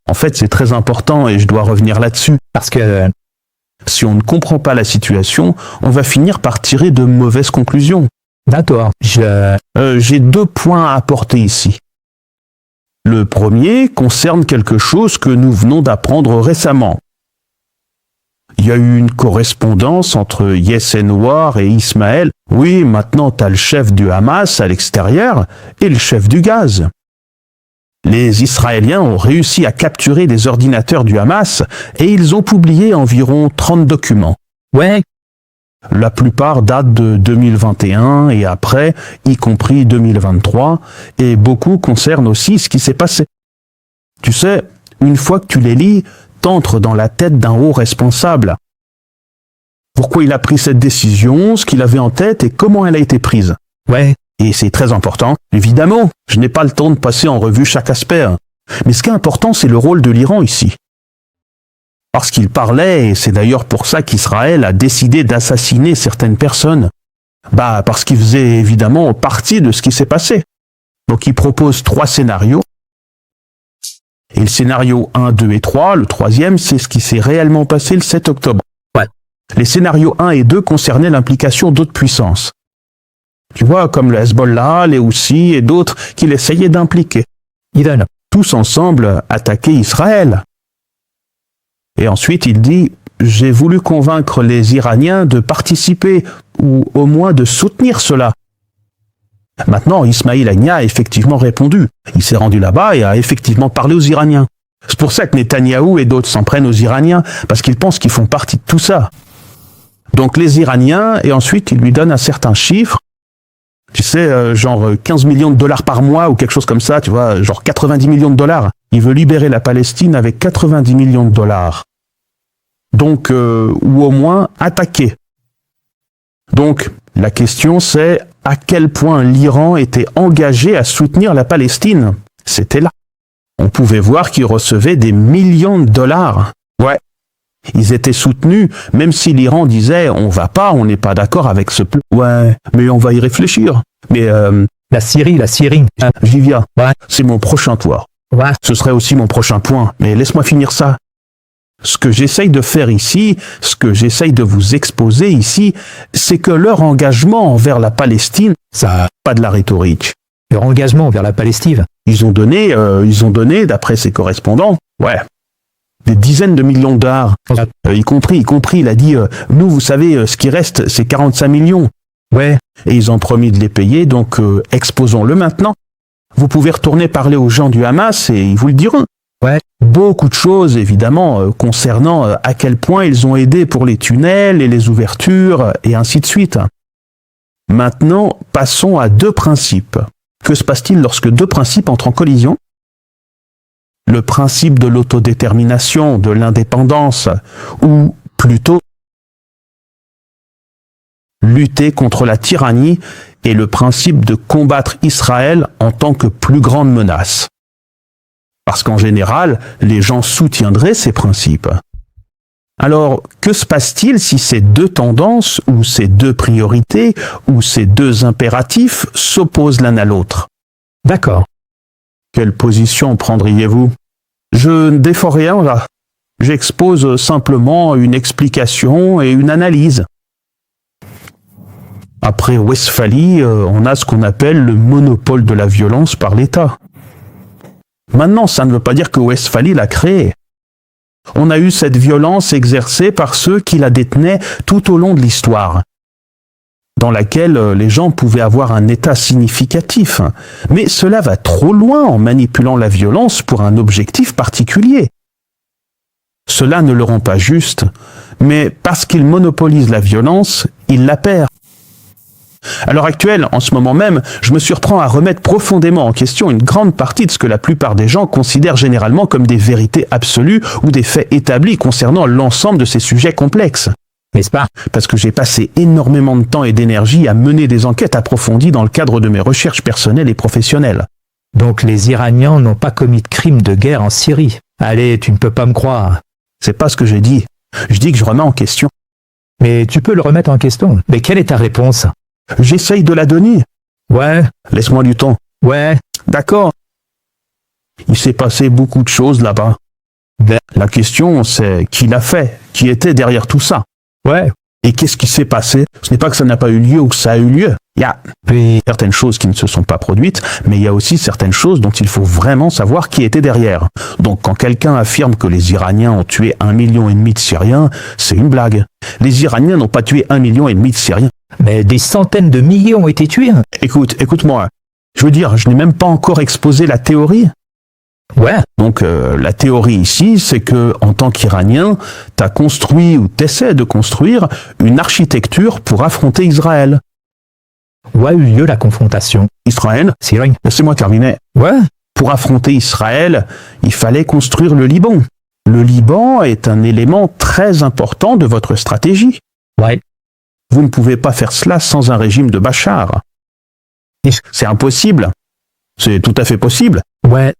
S2: En fait, c'est très important et je dois revenir là-dessus.
S1: Parce que...
S2: Si on ne comprend pas la situation, on va finir par tirer de mauvaises conclusions.
S1: D'accord.
S2: J'ai 2 points à apporter ici. Le premier concerne quelque chose que nous venons d'apprendre récemment. Il y a eu une correspondance entre Yessenwar et Ismaël. Oui, maintenant t'as le chef du Hamas à l'extérieur et le chef du Gaz. Les Israéliens ont réussi à capturer les ordinateurs du Hamas et ils ont publié environ 30 documents.
S1: Ouais.
S2: La plupart datent de 2021 et après, y compris 2023, et beaucoup concernent aussi ce qui s'est passé. Tu sais, une fois que tu les lis, t'entres dans la tête d'un haut responsable. Pourquoi il a pris cette décision, ce qu'il avait en tête et comment elle a été prise.
S1: Ouais.
S2: Et c'est très important. Évidemment, je n'ai pas le temps de passer en revue chaque aspect. Mais ce qui est important, c'est le rôle de l'Iran ici. Parce qu'il parlait, et c'est d'ailleurs pour ça qu'Israël a décidé d'assassiner certaines personnes. Parce qu'il faisait évidemment partie de ce qui s'est passé. Donc il propose 3 scénarios. Et le scénario 1, 2 et 3, le 3e, c'est ce qui s'est réellement passé le 7 octobre.
S1: Ouais.
S2: Les scénarios 1 et 2 concernaient l'implication d'autres puissances. Tu vois, comme le Hezbollah, les Houthis et d'autres qu'il essayait d'impliquer. Tous ensemble attaquer Israël. Et ensuite, il dit « J'ai voulu convaincre les Iraniens de participer, ou au moins de soutenir cela. » Maintenant, Ismail Haniyeh a effectivement répondu. Il s'est rendu là-bas et a effectivement parlé aux Iraniens. C'est pour ça que Netanyahou et d'autres s'en prennent aux Iraniens, parce qu'ils pensent qu'ils font partie de tout ça. Donc les Iraniens, et ensuite il lui donne un certain chiffre, tu sais, genre 15 millions de dollars par mois ou quelque chose comme ça, tu vois, genre 90 millions de dollars. Il veut libérer la Palestine avec 90 millions de dollars. Donc, ou au moins attaquer. Donc, la question c'est à quel point l'Iran était engagé à soutenir la Palestine. C'était là. On pouvait voir qu'ils recevaient des millions de dollars. Ouais. Ils étaient soutenus, même si l'Iran disait « on va pas, on n'est pas d'accord avec ce plan. » Ouais, mais on va y réfléchir. Mais
S1: La Syrie.
S2: j'y viens.
S1: Ouais.
S2: C'est mon prochain toit.
S1: Ouais.
S2: Ce serait aussi mon prochain point, mais laisse-moi finir ça. Ce que j'essaye de faire ici, ce que j'essaye de vous exposer ici, c'est que leur engagement envers la Palestine, ça, pas de la rhétorique.
S1: Leur engagement vers la Palestine.
S2: Ils ont donné, d'après ses correspondants, des dizaines de millions de dollars, y compris, il a dit, nous, vous savez, ce qui reste, c'est 45 millions.
S1: Ouais.
S2: Et ils ont promis de les payer, donc exposons-le maintenant. Vous pouvez retourner parler aux gens du Hamas et ils vous le diront.
S1: Ouais.
S2: Beaucoup de choses, évidemment, concernant à quel point ils ont aidé pour les tunnels et les ouvertures, et ainsi de suite. Maintenant, passons à deux principes. Que se passe-t-il lorsque deux principes entrent en collision ? Le principe de l'autodétermination, de l'indépendance, ou plutôt lutter contre la tyrannie et le principe de combattre Israël en tant que plus grande menace. Parce qu'en général, les gens soutiendraient ces principes. Alors, que se passe-t-il si ces deux tendances, ou ces deux priorités, ou ces deux impératifs s'opposent l'un à l'autre ?
S1: D'accord.
S2: Quelle position prendriez-vous ? Je ne défends rien là. J'expose simplement une explication et une analyse. Après Westphalie, on a ce qu'on appelle le monopole de la violence par l'État. Maintenant, ça ne veut pas dire que Westphalie l'a créé. On a eu cette violence exercée par ceux qui la détenaient tout au long de l'histoire, dans laquelle les gens pouvaient avoir un état significatif. Mais cela va trop loin en manipulant la violence pour un objectif particulier. Cela ne le rend pas juste, mais parce qu'il monopolise la violence, il la perd. À l'heure actuelle, en ce moment même, je me surprends à remettre profondément en question une grande partie de ce que la plupart des gens considèrent généralement comme des vérités absolues ou des faits établis concernant l'ensemble de ces sujets complexes.
S1: N'est-ce pas ?
S2: Parce que j'ai passé énormément de temps et d'énergie à mener des enquêtes approfondies dans le cadre de mes recherches personnelles et professionnelles.
S1: Donc les Iraniens n'ont pas commis de crimes de guerre en Syrie. Allez, tu ne peux pas me croire.
S2: C'est pas ce que j'ai dit. Je dis que je remets en question.
S1: Mais tu peux le remettre en question. Mais quelle est ta réponse ?
S2: J'essaye de la donner.
S1: Ouais.
S2: Laisse-moi du temps.
S1: Ouais.
S2: D'accord. Il s'est passé beaucoup de choses là-bas. La question, c'est qui l'a fait ? Qui était derrière tout ça ?
S1: Ouais.
S2: Et qu'est-ce qui s'est passé ? Ce n'est pas que ça n'a pas eu lieu ou que ça a eu lieu. Il y a certaines choses qui ne se sont pas produites, mais il y a aussi certaines choses dont il faut vraiment savoir qui était derrière. Donc quand quelqu'un affirme que les Iraniens ont tué 1,5 million de Syriens, c'est une blague. Les Iraniens n'ont pas tué 1,5 million de Syriens.
S1: Mais des centaines de millions ont été tués.
S2: Écoute-moi. Je veux dire, je n'ai même pas encore exposé la théorie.
S1: Ouais.
S2: Donc la théorie ici, c'est que en tant qu'Iranien, tu as construit ou t'essaies de construire une architecture pour affronter Israël.
S1: Où a eu lieu la confrontation ?
S2: Israël,
S1: Syrie.
S2: laissez-moi terminer.
S1: Ouais.
S2: Pour affronter Israël, il fallait construire le Liban. Le Liban est un élément très important de votre stratégie.
S1: Ouais.
S2: Vous ne pouvez pas faire cela sans un régime de Bachar. C'est impossible. C'est tout à fait possible.
S1: Ouais.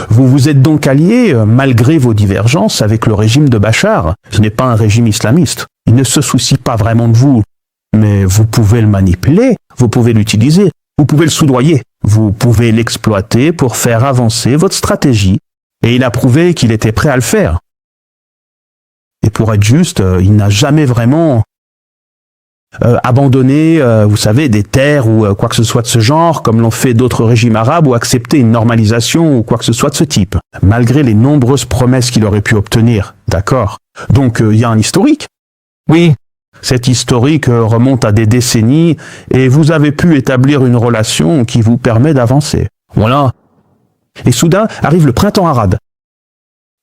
S2: Vous vous êtes donc allié, malgré vos divergences, avec le régime de Bachar. Ce n'est pas un régime islamiste. Il ne se soucie pas vraiment de vous. Mais vous pouvez le manipuler, vous pouvez l'utiliser, vous pouvez le soudoyer, vous pouvez l'exploiter pour faire avancer votre stratégie. Et il a prouvé qu'il était prêt à le faire. Et pour être juste, il n'a jamais vraiment abandonné, vous savez, des terres ou quoi que ce soit de ce genre, comme l'ont fait d'autres régimes arabes, ou accepté une normalisation ou quoi que ce soit de ce type, malgré les nombreuses promesses qu'il aurait pu obtenir. D'accord. Donc il y a un historique.
S1: Oui.
S2: Cet historique remonte à des décennies et vous avez pu établir une relation qui vous permet d'avancer. Voilà. Et soudain arrive le printemps arabe.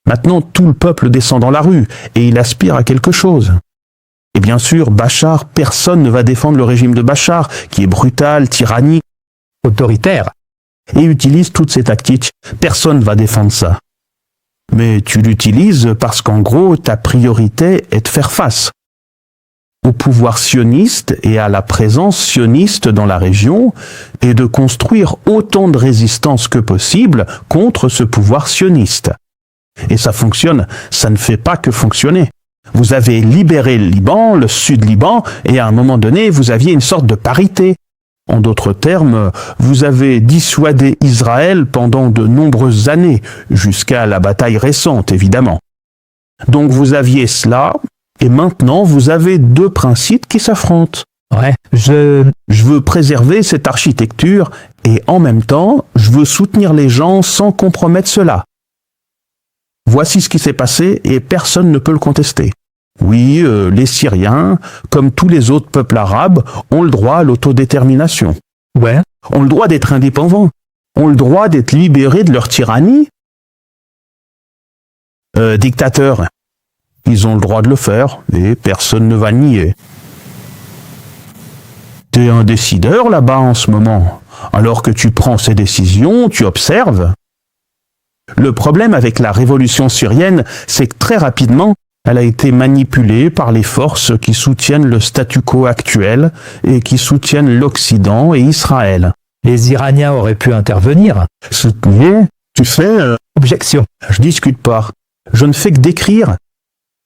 S2: Maintenant, tout le peuple descend dans la rue et il aspire à quelque chose. Et bien sûr, Bachar, personne ne va défendre le régime de Bachar, qui est brutal, tyrannique,
S1: Autoritaire.
S2: et utilise toutes ces tactiques. Personne ne va défendre ça. Mais tu l'utilises parce qu'en gros, ta priorité est de faire face au pouvoir sioniste et à la présence sioniste dans la région et de construire autant de résistance que possible contre ce pouvoir sioniste. Et ça fonctionne, ça ne fait pas que fonctionner. Vous avez libéré le Liban, le Sud-Liban, et à un moment donné, vous aviez une sorte de parité. En d'autres termes, vous avez dissuadé Israël pendant de nombreuses années, jusqu'à la bataille récente, évidemment. Donc vous aviez cela, et maintenant vous avez deux principes qui s'affrontent.
S1: Ouais,
S2: Je veux préserver cette architecture, et en même temps, je veux soutenir les gens sans compromettre cela. Voici ce qui s'est passé, et personne ne peut le contester. Oui, les Syriens, comme tous les autres peuples arabes, ont le droit à l'autodétermination.
S1: ouais,
S2: Ont le droit d'être indépendants. Ont le droit d'être libérés de leur tyrannie. Dictateurs, ils ont le droit de le faire, et personne ne va le nier. T'es un décideur là-bas en ce moment. Alors que tu prends ces décisions, tu observes. Le problème avec la révolution syrienne, c'est que très rapidement, elle a été manipulée par les forces qui soutiennent le statu quo actuel et qui soutiennent l'Occident et Israël.
S1: les Iraniens auraient pu intervenir.
S2: Soutenir, tu sais,
S1: Objection.
S2: je discute pas. Je ne fais que décrire.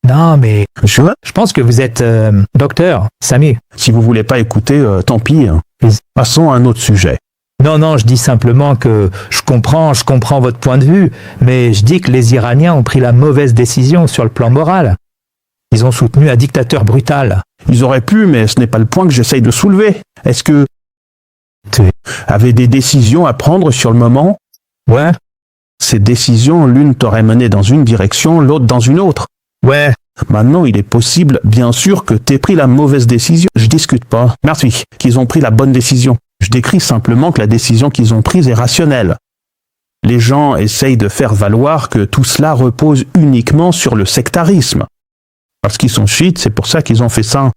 S1: Non, mais
S2: Je,
S1: je pense que vous êtes docteur, Samy.
S2: si vous voulez pas écouter, tant pis.
S1: Oui.
S2: Passons à un autre sujet.
S1: Non, je dis simplement que je comprends votre point de vue, mais je dis que les Iraniens ont pris la mauvaise décision sur le plan moral. Ils ont soutenu un dictateur brutal.
S2: Ils auraient pu, mais ce n'est pas le point que j'essaye de soulever. Est-ce que avaient des décisions à prendre sur le moment?
S1: Ouais,
S2: Ces décisions, l'une t'aurait mené dans une direction, l'autre dans une autre.
S1: ouais,
S2: Maintenant, il est possible, bien sûr, que t'aies pris la mauvaise décision. Je discute pas. Merci, qu'ils ont pris la bonne décision. Je décris simplement que la décision qu'ils ont prise est rationnelle. Les gens essayent de faire valoir que tout cela repose uniquement sur le sectarisme. Parce qu'ils sont chiites, c'est pour ça qu'ils ont fait ça.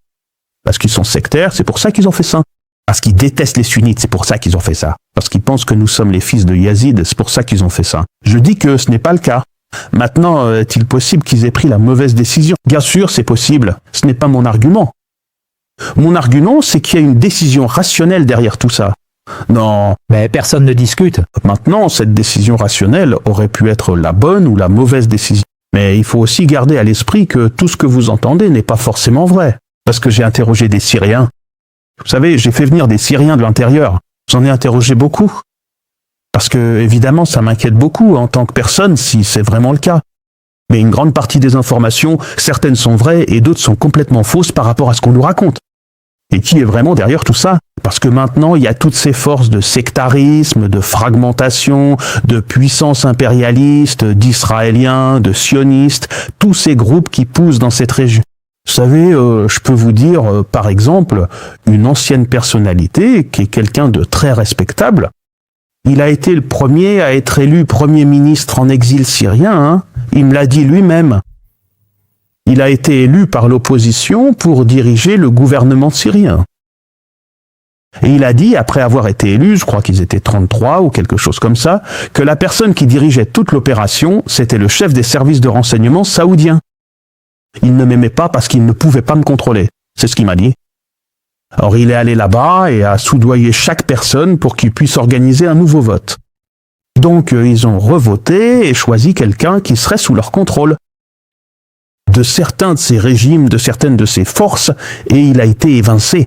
S2: Parce qu'ils sont sectaires, c'est pour ça qu'ils ont fait ça. Parce qu'ils détestent les sunnites, c'est pour ça qu'ils ont fait ça. Parce qu'ils pensent que nous sommes les fils de Yazid, c'est pour ça qu'ils ont fait ça. Je dis que ce n'est pas le cas. Maintenant, est-il possible qu'ils aient pris la mauvaise décision? Bien sûr, c'est possible. Ce n'est pas mon argument. Mon argument, c'est qu'il y a une décision rationnelle derrière tout ça. Non,
S1: mais personne ne discute.
S2: maintenant, cette décision rationnelle aurait pu être la bonne ou la mauvaise décision. Mais il faut aussi garder à l'esprit que tout ce que vous entendez n'est pas forcément vrai. Parce que j'ai interrogé des Syriens. Vous savez, j'ai fait venir des Syriens de l'intérieur. J'en ai interrogé beaucoup. Parce que, évidemment, ça m'inquiète beaucoup en tant que personne si c'est vraiment le cas. Mais une grande partie des informations, certaines sont vraies et d'autres sont complètement fausses par rapport à ce qu'on nous raconte. Et qui est vraiment derrière tout ça? Parce que maintenant, il y a toutes ces forces de sectarisme, de fragmentation, de puissance impérialiste, d'Israéliens, de sionistes, tous ces groupes qui poussent dans cette région. Vous savez, je peux vous dire, par exemple, une ancienne personnalité qui est quelqu'un de très respectable. Il a été le premier à être élu Premier ministre en exil syrien, hein. Il me l'a dit lui-même. Il a été élu par l'opposition pour diriger le gouvernement syrien. Et il a dit, après avoir été élu, je crois qu'ils étaient 33 ou quelque chose comme ça, que la personne qui dirigeait toute l'opération, c'était le chef des services de renseignement saoudien. Il ne m'aimait pas parce qu'il ne pouvait pas me contrôler. C'est ce qu'il m'a dit. Alors il est allé là-bas et a soudoyé chaque personne pour qu'il puisse organiser un nouveau vote. Donc ils ont revoté et choisi quelqu'un qui serait sous leur contrôle. De certains de ces régimes, de certaines de ces forces, et il a été évincé.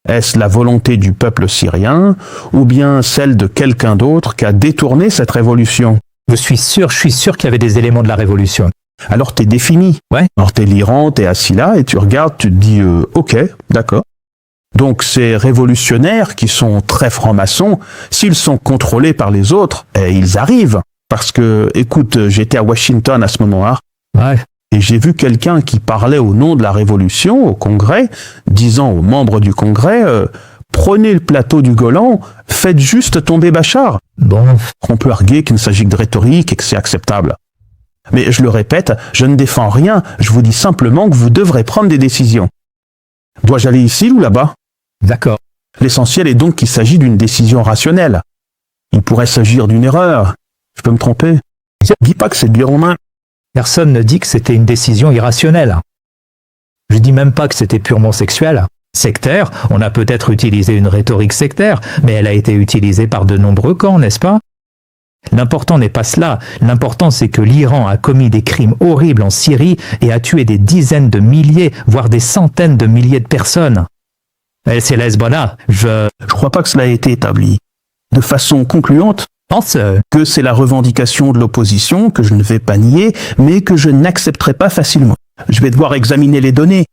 S2: Est-ce la volonté du peuple syrien, ou bien celle de quelqu'un d'autre qui a détourné cette révolution?
S1: Je suis sûr qu'il y avait des éléments de la révolution.
S2: Alors t'es défini.
S1: Ouais.
S2: Alors t'es l'Iran, t'es assis là, et tu regardes, tu te dis, ok, d'accord. Donc ces révolutionnaires qui sont très francs-maçons, s'ils sont contrôlés par les autres, ils arrivent. Parce que, écoute, j'étais à Washington à ce moment-là,
S1: Ouais.
S2: et j'ai vu quelqu'un qui parlait au nom de la Révolution au Congrès, disant aux membres du Congrès, prenez le plateau du Golan, faites juste tomber Bachar.
S1: Bon,
S2: On peut arguer qu'il ne s'agit que de rhétorique et que c'est acceptable. Mais je le répète, je ne défends rien, je vous dis simplement que vous devrez prendre des décisions. Dois-je aller ici ou là-bas?
S1: d'accord.
S2: L'essentiel est donc qu'il s'agit d'une décision rationnelle. Il pourrait s'agir d'une erreur. Je peux me tromper? Dis pas que c'est bien romain.
S1: Personne ne dit que c'était une décision irrationnelle. Je dis même pas que c'était purement sexuel. Sectaire, on a peut-être utilisé une rhétorique sectaire, mais elle a été utilisée par de nombreux camps, n'est-ce pas? L'important n'est pas cela. L'important, c'est que l'Iran a commis des crimes horribles en Syrie et a tué des dizaines de milliers, voire des centaines de milliers de personnes. C'est le Hezbollah.
S2: Je crois pas que cela ait été établi. De façon concluante,
S1: pense
S2: que c'est la revendication de l'opposition, que je ne vais pas nier, mais que je n'accepterai pas facilement. Je vais devoir examiner les données.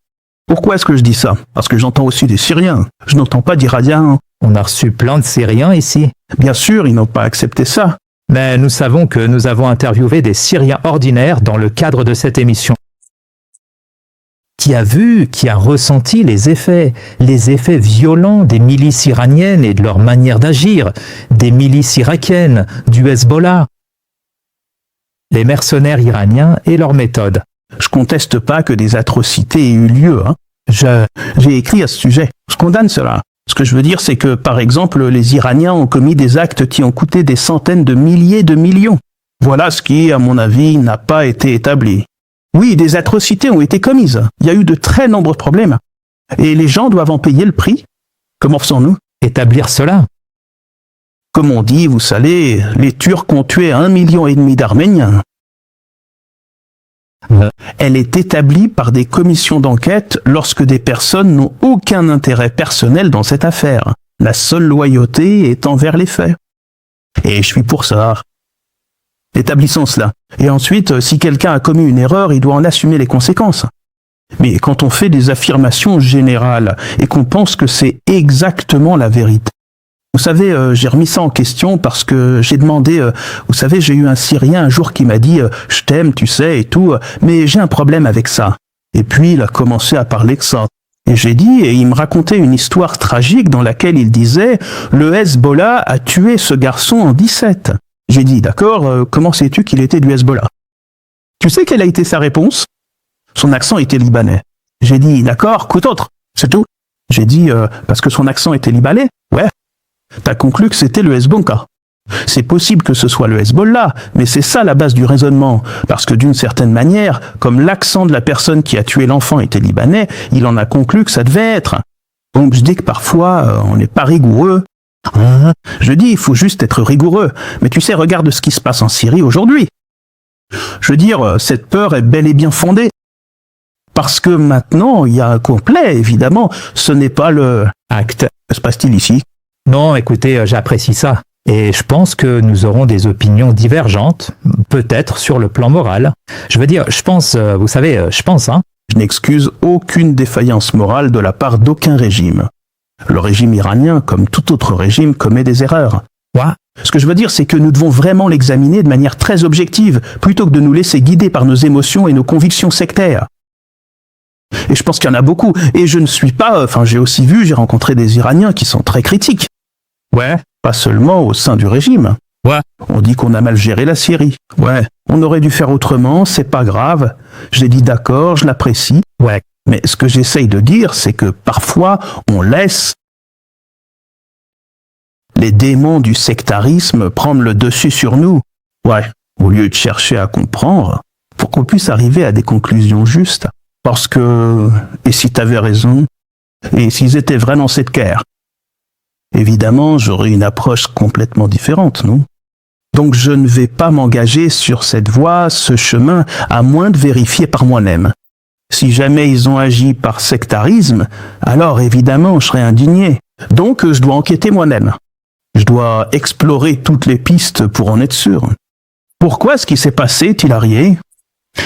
S2: Pourquoi est-ce que je dis ça? Parce que j'entends aussi des Syriens. Je n'entends pas d'Iraniens.
S1: on a reçu plein de Syriens ici.
S2: Bien sûr, ils n'ont pas accepté ça.
S1: Mais nous savons que nous avons interviewé des Syriens ordinaires dans le cadre de cette émission. Qui a vu, qui a ressenti les effets violents des milices iraniennes et de leur manière d'agir, des milices irakiennes, du Hezbollah, les mercenaires iraniens et leurs méthodes.
S2: Je conteste pas que des atrocités aient eu lieu. J'ai écrit à ce sujet. Je condamne cela. Ce que je veux dire, c'est que, par exemple, les Iraniens ont commis des actes qui ont coûté des centaines de milliers de millions. Voilà ce qui, à mon avis, n'a pas été établi. Oui, des atrocités ont été commises. Il y a eu de très nombreux problèmes. Et les gens doivent en payer le prix. Comment faisons-nous?
S1: Établir cela.
S2: Comme on dit, vous savez, les Turcs ont tué 1,5 million d'Arméniens. Elle est établie par des commissions d'enquête lorsque des personnes n'ont aucun intérêt personnel dans cette affaire. La seule loyauté est envers les faits. Et je suis pour ça. Établissons cela. Et ensuite, si quelqu'un a commis une erreur, il doit en assumer les conséquences. Mais quand on fait des affirmations générales et qu'on pense que c'est exactement la vérité, vous savez, j'ai remis ça en question parce que j'ai demandé, vous savez, j'ai eu un Syrien un jour qui m'a dit « je t'aime, tu sais, et tout, mais j'ai un problème avec ça ». Et puis il a commencé à parler de ça. Et j'ai dit, et il me racontait une histoire tragique dans laquelle il disait « le Hezbollah a tué ce garçon en 17 ». J'ai dit « d'accord, comment sais-tu qu'il était du Hezbollah ?» Tu sais quelle a été sa réponse? Son accent était libanais. J'ai dit « d'accord, coup autre, c'est tout ». J'ai dit « parce que son accent était libanais ?» Ouais. T'as conclu que c'était le Hezbollah. C'est possible que ce soit le Hezbollah, mais c'est ça la base du raisonnement. Parce que d'une certaine manière, comme l'accent de la personne qui a tué l'enfant était libanais, il en a conclu que ça devait être. Donc je dis que parfois, on n'est pas rigoureux. Je dis, il faut juste être rigoureux. Mais tu sais, regarde ce qui se passe en Syrie aujourd'hui. Je veux dire, cette peur est bel et bien fondée. Parce que maintenant, il y a un complet, évidemment. Ce n'est pas le
S1: Acte.
S2: Que se passe-t-il ici?
S1: Non, écoutez, j'apprécie ça. Et je pense que nous aurons des opinions divergentes, peut-être sur le plan moral. Je veux dire, je pense, vous savez, hein.
S2: Je n'excuse aucune défaillance morale de la part d'aucun régime. Le régime iranien, comme tout autre régime, commet des erreurs.
S1: Quoi?
S2: Ce que je veux dire, c'est que nous devons vraiment l'examiner de manière très objective, plutôt que de nous laisser guider par nos émotions et nos convictions sectaires. Et je pense qu'il y en a beaucoup. Et je ne suis pas... j'ai rencontré des Iraniens qui sont très critiques.
S1: Ouais.
S2: Pas seulement au sein du régime.
S1: Ouais.
S2: On dit qu'on a mal géré la Syrie. Ouais. On aurait dû faire autrement, c'est pas grave. J'ai dit d'accord, je l'apprécie.
S1: Ouais.
S2: Mais ce que j'essaye de dire, c'est que parfois, on laisse les démons du sectarisme prendre le dessus sur nous. Ouais. Au lieu de chercher à comprendre, pour qu'on puisse arriver à des conclusions justes. Parce que, et si t'avais raison, et s'ils étaient vrais dans cette guerre, évidemment, j'aurais une approche complètement différente, non? Donc je ne vais pas m'engager sur cette voie, ce chemin, à moins de vérifier par moi-même. Si jamais ils ont agi par sectarisme, alors évidemment, je serais indigné. Donc je dois enquêter moi-même. Je dois explorer toutes les pistes pour en être sûr. Pourquoi ce qui s'est passé, Tillarié?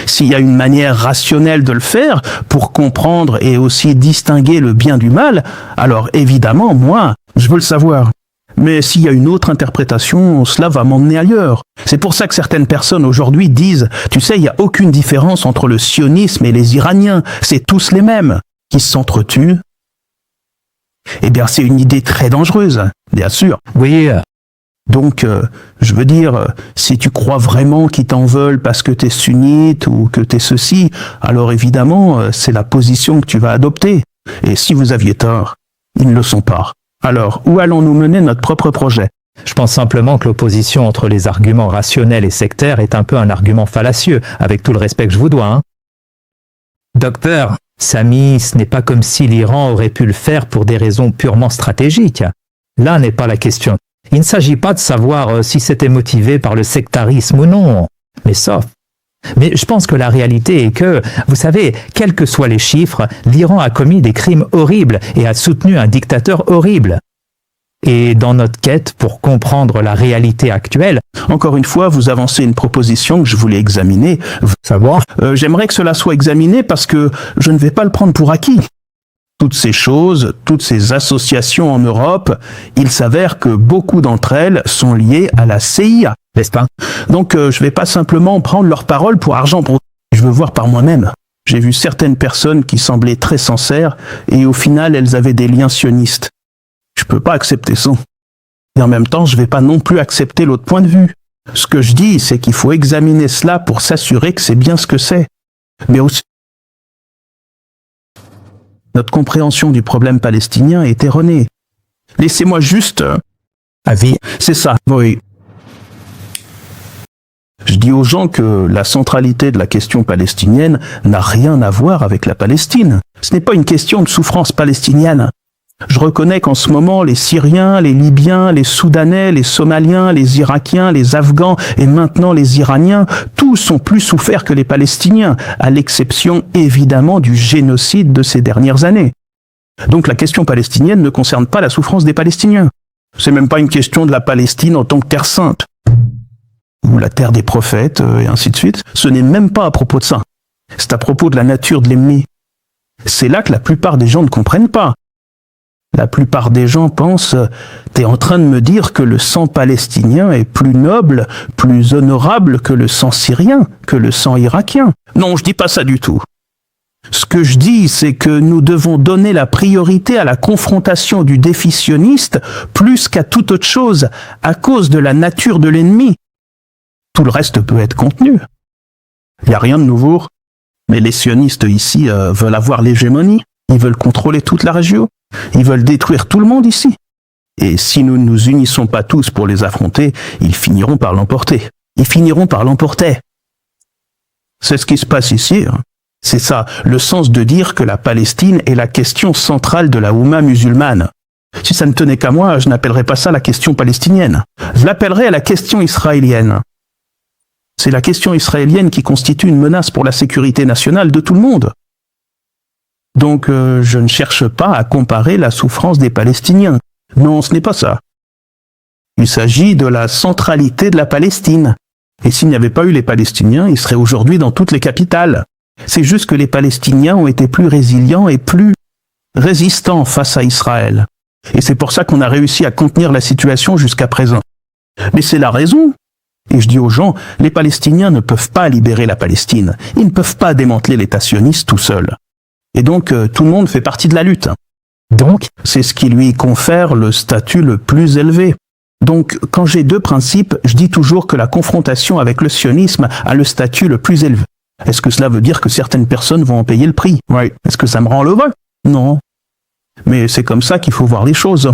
S2: S'il y a une manière rationnelle de le faire, pour comprendre et aussi distinguer le bien du mal, alors évidemment, moi, je veux le savoir. Mais s'il y a une autre interprétation, cela va m'emmener ailleurs. C'est pour ça que certaines personnes aujourd'hui disent, tu sais, il n'y a aucune différence entre le sionisme et les Iraniens, c'est tous les mêmes, qui s'entretuent. Eh bien, c'est une idée très dangereuse, bien sûr.
S1: Oui.
S2: Donc, je veux dire, si tu crois vraiment qu'ils t'en veulent parce que t'es sunnite ou que t'es ceci, alors évidemment, c'est la position que tu vas adopter. Et si vous aviez tort, ils ne le sont pas. Alors, où allons-nous mener notre propre projet?
S1: Je pense simplement que l'opposition entre les arguments rationnels et sectaires est un peu un argument fallacieux, avec tout le respect que je vous dois, hein. Docteur, Samy, ce n'est pas comme si l'Iran aurait pu le faire pour des raisons purement stratégiques. Là n'est pas la question. Il ne s'agit pas de savoir si c'était motivé par le sectarisme ou non, mais sauf. Mais je pense que la réalité est que, vous savez, quels que soient les chiffres, l'Iran a commis des crimes horribles et a soutenu un dictateur horrible. Et dans notre quête pour comprendre la réalité actuelle,
S2: Encore une fois, vous avancez une proposition que je voulais examiner.
S1: savoir
S2: J'aimerais que cela soit examiné parce que je ne vais pas le prendre pour acquis. Toutes ces choses, toutes ces associations en Europe, il s'avère que beaucoup d'entre elles sont liées à la CIA.
S1: n'est-ce pas?
S2: Donc je vais pas simplement prendre leur parole pour argent pour... Je veux voir par moi-même. J'ai vu certaines personnes qui semblaient très sincères et au final elles avaient des liens sionistes. Je peux pas accepter ça. Et en même temps, je vais pas non plus accepter l'autre point de vue. Ce que je dis, c'est qu'il faut examiner cela pour s'assurer que c'est bien ce que c'est. Mais aussi, notre compréhension du problème palestinien est erronée. Laissez-moi juste...
S1: Avis.
S2: C'est ça, oui. Je dis aux gens que la centralité de la question palestinienne n'a rien à voir avec la Palestine. Ce n'est pas une question de souffrance palestinienne. Je reconnais qu'en ce moment, les Syriens, les Libyens, les Soudanais, les Somaliens, les Irakiens, les Afghans et maintenant les Iraniens, tous ont plus souffert que les Palestiniens, à l'exception évidemment du génocide de ces dernières années. Donc la question palestinienne ne concerne pas la souffrance des Palestiniens. C'est même pas une question de la Palestine en tant que terre sainte, ou la terre des prophètes, et ainsi de suite. Ce n'est même pas à propos de ça. C'est à propos de la nature de l'ennemi. C'est là que la plupart des gens ne comprennent pas. La plupart des gens pensent « T'es en train de me dire que le sang palestinien est plus noble, plus honorable que le sang syrien, que le sang irakien. » Non, je dis pas ça du tout. Ce que je dis, c'est que nous devons donner la priorité à la confrontation du défi sioniste plus qu'à toute autre chose, à cause de la nature de l'ennemi. Tout le reste peut être contenu. Il n'y a rien de nouveau. Mais les sionistes ici veulent avoir l'hégémonie. Ils veulent contrôler toute la région. Ils veulent détruire tout le monde ici. Et si nous ne nous unissons pas tous pour les affronter, ils finiront par l'emporter. Ils finiront par l'emporter. C'est ce qui se passe ici. C'est ça, le sens de dire que la Palestine est la question centrale de la Oumma musulmane. Si ça ne tenait qu'à moi, je n'appellerais pas ça la question palestinienne. Je l'appellerais la question israélienne. C'est la question israélienne qui constitue une menace pour la sécurité nationale de tout le monde. Donc je ne cherche pas à comparer la souffrance des Palestiniens. Non, ce n'est pas ça. Il s'agit de la centralité de la Palestine. Et s'il n'y avait pas eu les Palestiniens, ils seraient aujourd'hui dans toutes les capitales. C'est juste que les Palestiniens ont été plus résilients et plus résistants face à Israël. Et c'est pour ça qu'on a réussi à contenir la situation jusqu'à présent. Mais c'est la raison. Et je dis aux gens, les Palestiniens ne peuvent pas libérer la Palestine. Ils ne peuvent pas démanteler l'État sioniste tout seul. Et donc, tout le monde fait partie de la lutte.
S1: Donc,
S2: C'est ce qui lui confère le statut le plus élevé. Donc, quand j'ai deux principes, je dis toujours que la confrontation avec le sionisme a le statut le plus élevé. Est-ce que cela veut dire que certaines personnes vont en payer le prix? Oui. Est-ce que ça me rend heureux? Non. Mais c'est comme ça qu'il faut voir les choses.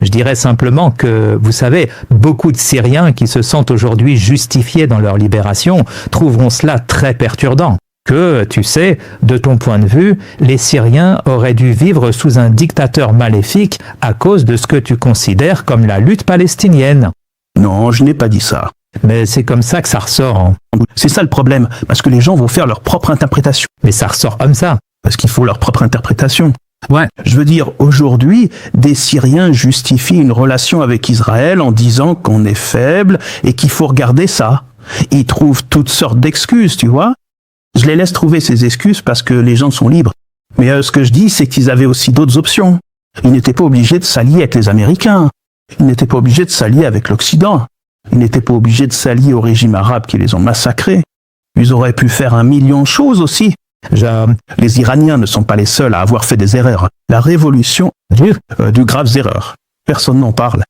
S1: je dirais simplement que, vous savez, beaucoup de Syriens qui se sentent aujourd'hui justifiés dans leur libération trouveront cela très perturbant. Que, tu sais, de ton point de vue, les Syriens auraient dû vivre sous un dictateur maléfique à cause de ce que tu considères comme la lutte palestinienne.
S2: Non, je n'ai pas dit ça.
S1: Mais c'est comme ça que ça ressort. Hein.
S2: C'est ça le problème, parce que les gens vont faire leur propre interprétation.
S1: Mais ça ressort comme ça.
S2: Parce qu'il faut leur propre interprétation.
S1: Ouais.
S2: Je veux dire, aujourd'hui, des Syriens justifient une relation avec Israël en disant qu'on est faible et qu'il faut regarder ça. Ils trouvent toutes sortes d'excuses, tu vois. Je les laisse trouver ces excuses parce que les gens sont libres. Mais ce que je dis, c'est qu'ils avaient aussi d'autres options. Ils n'étaient pas obligés de s'allier avec les Américains. Ils n'étaient pas obligés de s'allier avec l'Occident. Ils n'étaient pas obligés de s'allier au régime arabe qui les ont massacrés. Ils auraient pu faire 1 million de choses aussi. Les Iraniens ne sont pas les seuls à avoir fait des erreurs. La révolution du graves erreurs. Personne n'en parle.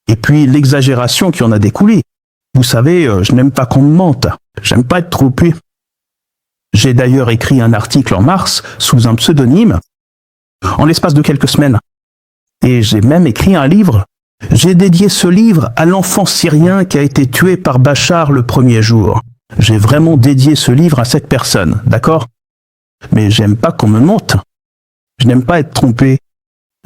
S2: Et puis l'exagération qui en a découlé. Vous savez, je n'aime pas qu'on me mente. J'aime pas être trompé. J'ai d'ailleurs écrit un article en mars sous un pseudonyme, en l'espace de quelques semaines. Et j'ai même écrit un livre. J'ai dédié ce livre à l'enfant syrien qui a été tué par Bachar le premier jour. J'ai vraiment dédié ce livre à cette personne, d'accord? Mais j'aime pas qu'on me mente. Je n'aime pas être trompé.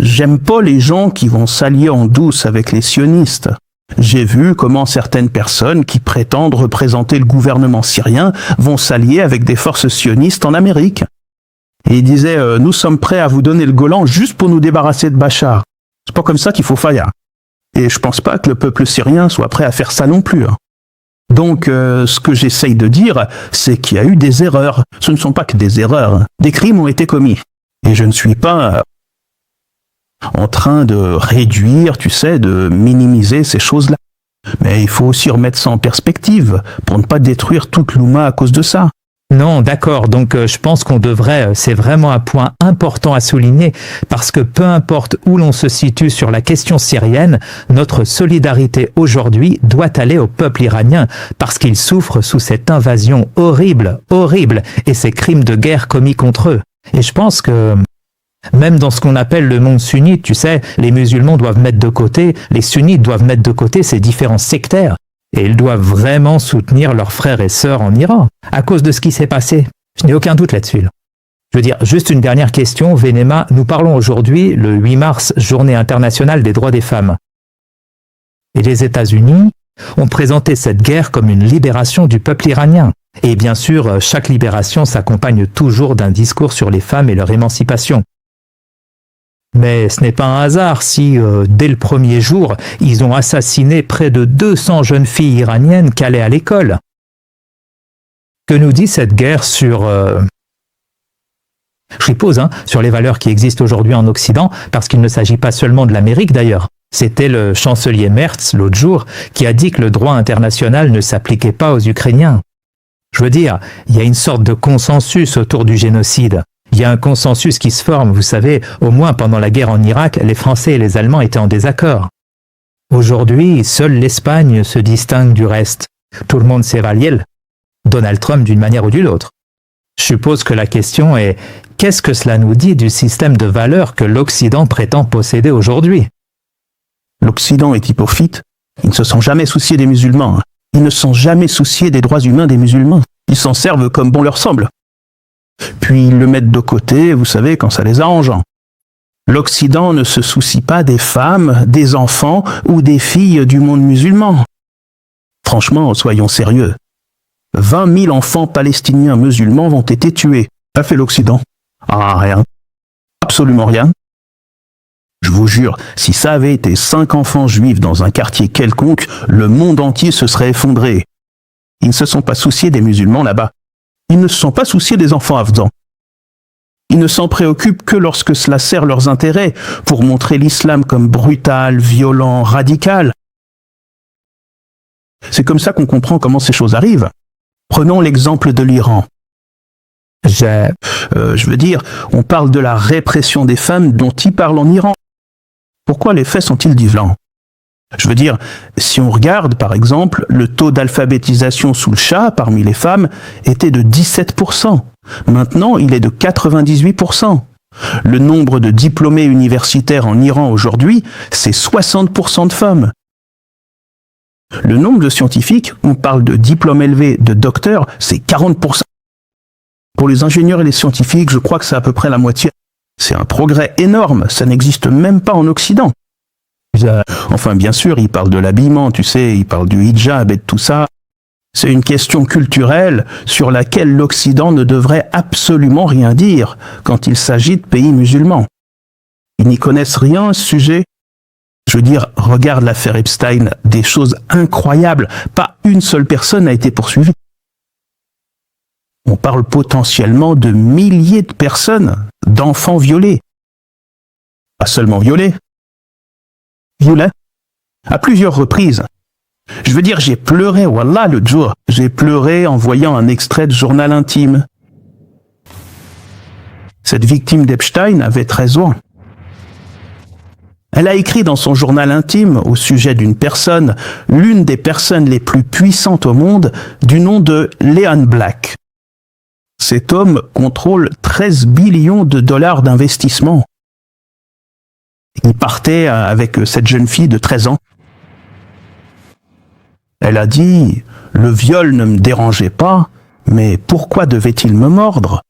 S2: J'aime pas les gens qui vont s'allier en douce avec les sionistes. J'ai vu comment certaines personnes qui prétendent représenter le gouvernement syrien vont s'allier avec des forces sionistes en Amérique. Et ils disaient « Nous sommes prêts à vous donner le Golan juste pour nous débarrasser de Bachar. » C'est pas comme ça qu'il faut faire. Et je pense pas que le peuple syrien soit prêt à faire ça non plus. Donc, ce que j'essaye de dire, c'est qu'il y a eu des erreurs. Ce ne sont pas que des erreurs. Des crimes ont été commis. Et je ne suis pas en train de réduire, tu sais, de minimiser ces choses-là. Mais il faut aussi remettre ça en perspective pour ne pas détruire toute l'Oumma à cause de ça.
S1: Non, d'accord. Donc, je pense qu'on devrait, c'est vraiment un point important à souligner, parce que peu importe où l'on se situe sur la question syrienne, notre solidarité aujourd'hui doit aller au peuple iranien, parce qu'il souffre sous cette invasion horrible, horrible, et ces crimes de guerre commis contre eux. Et je pense que même dans ce qu'on appelle le monde sunnite, tu sais, les musulmans doivent mettre de côté, les sunnites doivent mettre de côté ces différences sectaires. Et ils doivent vraiment soutenir leurs frères et sœurs en Iran, à cause de ce qui s'est passé. Je n'ai aucun doute là-dessus. Je veux dire, juste une dernière question, Venema. Nous parlons aujourd'hui, le 8 mars, journée internationale des droits des femmes. Et les États-Unis ont présenté cette guerre comme une libération du peuple iranien. Et bien sûr, chaque libération s'accompagne toujours d'un discours sur les femmes et leur émancipation. Mais ce n'est pas un hasard si, dès le premier jour, ils ont assassiné près de 200 jeunes filles iraniennes qui allaient à l'école. Que nous dit cette guerre sur, je suppose, sur les valeurs qui existent aujourd'hui en Occident, parce qu'il ne s'agit pas seulement de l'Amérique d'ailleurs. C'était le chancelier Merz, l'autre jour, qui a dit que le droit international ne s'appliquait pas aux Ukrainiens. Je veux dire, il y a une sorte de consensus autour du génocide. Il y a un consensus qui se forme, vous savez, au moins pendant la guerre en Irak, les Français et les Allemands étaient en désaccord. Aujourd'hui, seule l'Espagne se distingue du reste. Tout le monde s'est rallié. Donald Trump d'une manière ou d'une autre. Je suppose que la question est, qu'est-ce que cela nous dit du système de valeurs que l'Occident prétend posséder aujourd'hui?
S2: L'Occident est hypocrite. Ils ne se sont jamais souciés des musulmans. Ils ne se sont jamais souciés des droits humains des musulmans. Ils s'en servent comme bon leur semble. Puis ils le mettent de côté, vous savez, quand ça les arrange. L'Occident ne se soucie pas des femmes, des enfants ou des filles du monde musulman. Franchement, soyons sérieux. 20 000 enfants palestiniens musulmans ont été tués. Qu'a fait l'Occident? Ah, rien. Absolument rien. Je vous jure, si ça avait été 5 enfants juifs dans un quartier quelconque, le monde entier se serait effondré. Ils ne se sont pas souciés des musulmans là-bas. Ils ne se sont pas souciés des enfants afghans. Ils ne s'en préoccupent que lorsque cela sert leurs intérêts, pour montrer l'islam comme brutal, violent, radical. C'est comme ça qu'on comprend comment ces choses arrivent. Prenons l'exemple de l'Iran. Je veux dire, on parle de la répression des femmes dont ils parlent en Iran. Pourquoi les faits sont-ils différents? Je veux dire, si on regarde, par exemple, le taux d'alphabétisation sous le Shah parmi les femmes était de 17%. Maintenant, il est de 98%. Le nombre de diplômés universitaires en Iran aujourd'hui, c'est 60% de femmes. Le nombre de scientifiques, on parle de diplômes élevés, de docteurs, c'est 40%. Pour les ingénieurs et les scientifiques, je crois que c'est à peu près la moitié. C'est un progrès énorme, ça n'existe même pas en Occident. Enfin, bien sûr, il parle de l'habillement, tu sais, il parle du hijab et de tout ça. C'est une question culturelle sur laquelle l'Occident ne devrait absolument rien dire quand il s'agit de pays musulmans. Ils n'y connaissent rien à ce sujet. Je veux dire, regarde l'affaire Epstein, des choses incroyables. Pas une seule personne n'a été poursuivie. On parle potentiellement de milliers de personnes, d'enfants violés. Pas seulement violés. Violés. À plusieurs reprises. Je veux dire, j'ai pleuré, wallah, l'autre jour. J'ai pleuré en voyant un extrait de journal intime. Cette victime d'Epstein avait 13 ans. Elle a écrit dans son journal intime, au sujet d'une personne, l'une des personnes les plus puissantes au monde, du nom de Leon Black. Cet homme contrôle 13 billions de dollars d'investissement. Il partait avec cette jeune fille de 13 ans. Elle a dit « Le viol ne me dérangeait pas, mais pourquoi devait-il me mordre ?»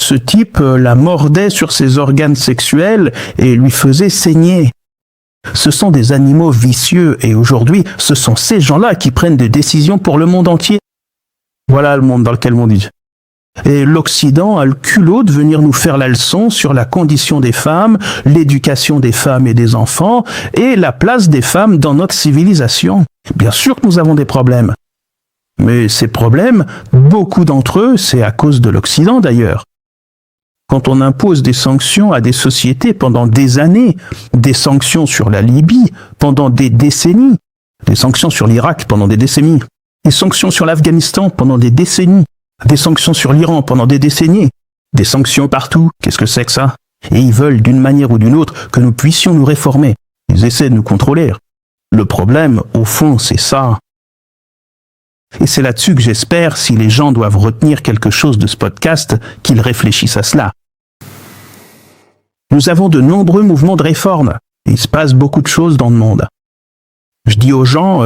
S2: Ce type la mordait sur ses organes sexuels et lui faisait saigner. Ce sont des animaux vicieux et aujourd'hui, ce sont ces gens-là qui prennent des décisions pour le monde entier. Voilà le monde dans lequel on vit. Et l'Occident a le culot de venir nous faire la leçon sur la condition des femmes, l'éducation des femmes et des enfants, et la place des femmes dans notre civilisation. Bien sûr que nous avons des problèmes. Mais ces problèmes, beaucoup d'entre eux, c'est à cause de l'Occident d'ailleurs. Quand on impose des sanctions à des sociétés pendant des années, des sanctions sur la Libye pendant des décennies, des sanctions sur l'Irak pendant des décennies, des sanctions sur l'Afghanistan pendant des décennies, des sanctions sur l'Iran pendant des décennies, des sanctions partout, qu'est-ce que c'est que ça? Et ils veulent d'une manière ou d'une autre que nous puissions nous réformer. Ils essaient de nous contrôler. Le problème, au fond, c'est ça. Et c'est là-dessus que j'espère, si les gens doivent retenir quelque chose de ce podcast, qu'ils réfléchissent à cela. Nous avons de nombreux mouvements de réforme. Il se passe beaucoup de choses dans le monde. Je dis aux gens,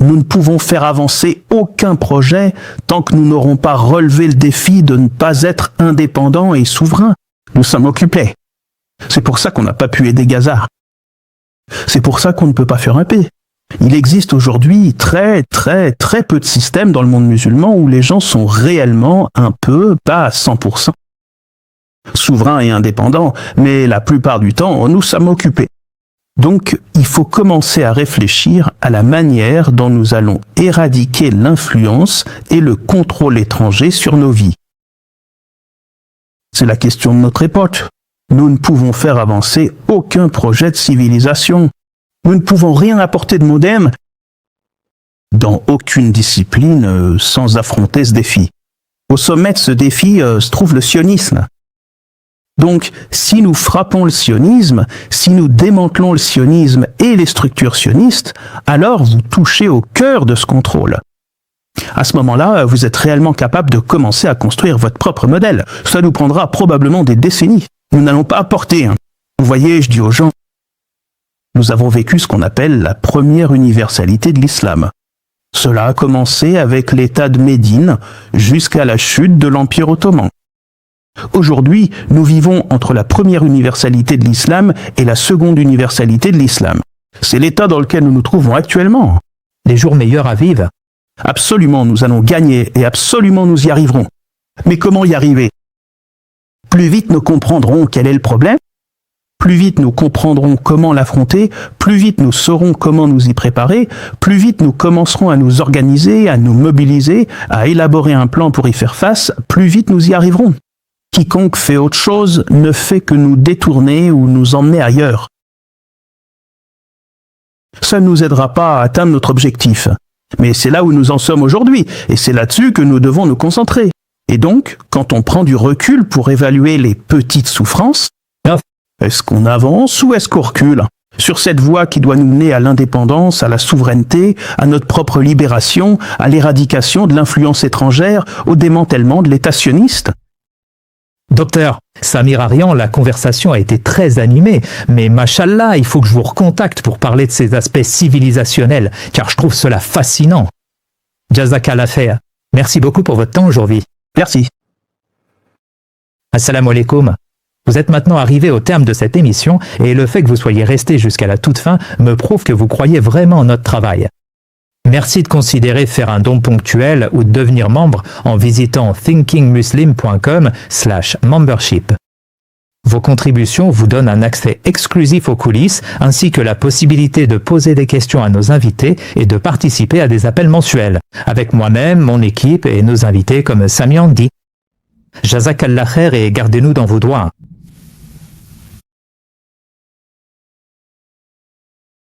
S2: nous ne pouvons faire avancer aucun projet tant que nous n'aurons pas relevé le défi de ne pas être indépendants et souverains. Nous sommes occupés. C'est pour ça qu'on n'a pas pu aider Gaza. C'est pour ça qu'on ne peut pas faire un paix. Il existe aujourd'hui très peu de systèmes dans le monde musulman où les gens sont réellement un peu, pas à 100%, souverains et indépendants, mais la plupart du temps, nous sommes occupés. Donc, il faut commencer à réfléchir à la manière dont nous allons éradiquer l'influence et le contrôle étranger sur nos vies. C'est la question de notre époque. Nous ne pouvons faire avancer aucun projet de civilisation. Nous ne pouvons rien apporter de moderne dans aucune discipline sans affronter ce défi. Au sommet de ce défi se trouve le sionisme. Donc, si nous frappons le sionisme, si nous démantelons le sionisme et les structures sionistes, alors vous touchez au cœur de ce contrôle. À ce moment-là, vous êtes réellement capable de commencer à construire votre propre modèle. Ça nous prendra probablement des décennies. Nous n'allons pas apporter. Vous voyez, je dis aux gens, nous avons vécu ce qu'on appelle la première universalité de l'islam. Cela a commencé avec l'État de Médine jusqu'à la chute de l'Empire ottoman. Aujourd'hui, nous vivons entre la première universalité de l'islam et la seconde universalité de l'islam. C'est l'état dans lequel nous nous trouvons actuellement.
S1: Les jours meilleurs arrivent.
S2: Absolument, nous allons gagner et absolument nous y arriverons. Mais comment y arriver? Plus vite nous comprendrons quel est le problème, plus vite nous comprendrons comment l'affronter, plus vite nous saurons comment nous y préparer, plus vite nous commencerons à nous organiser, à nous mobiliser, à élaborer un plan pour y faire face, plus vite nous y arriverons. Quiconque fait autre chose ne fait que nous détourner ou nous emmener ailleurs. Ça ne nous aidera pas à atteindre notre objectif. Mais c'est là où nous en sommes aujourd'hui, et c'est là-dessus que nous devons nous concentrer. Et donc, quand on prend du recul pour évaluer les petites souffrances, est-ce qu'on avance ou est-ce qu'on recule sur cette voie qui doit nous mener à l'indépendance, à la souveraineté, à notre propre libération, à l'éradication de l'influence étrangère, au démantèlement de l'État sioniste?
S1: Docteur Samir Arian, la conversation a été très animée, mais machallah, il faut que je vous recontacte pour parler de ces aspects civilisationnels, car je trouve cela fascinant. Jazakallah khair. Merci beaucoup pour votre temps aujourd'hui.
S2: Merci.
S1: Assalamu alaikum. Vous êtes maintenant arrivé au terme de cette émission et le fait que vous soyez resté jusqu'à la toute fin me prouve que vous croyez vraiment en notre travail. Merci de considérer faire un don ponctuel ou de devenir membre en visitant thinkingmuslim.com/membership. Vos contributions vous donnent un accès exclusif aux coulisses ainsi que la possibilité de poser des questions à nos invités et de participer à des appels mensuels avec moi-même, mon équipe et nos invités comme Sami Handi. Jazakallah khair et gardez-nous dans vos doigts.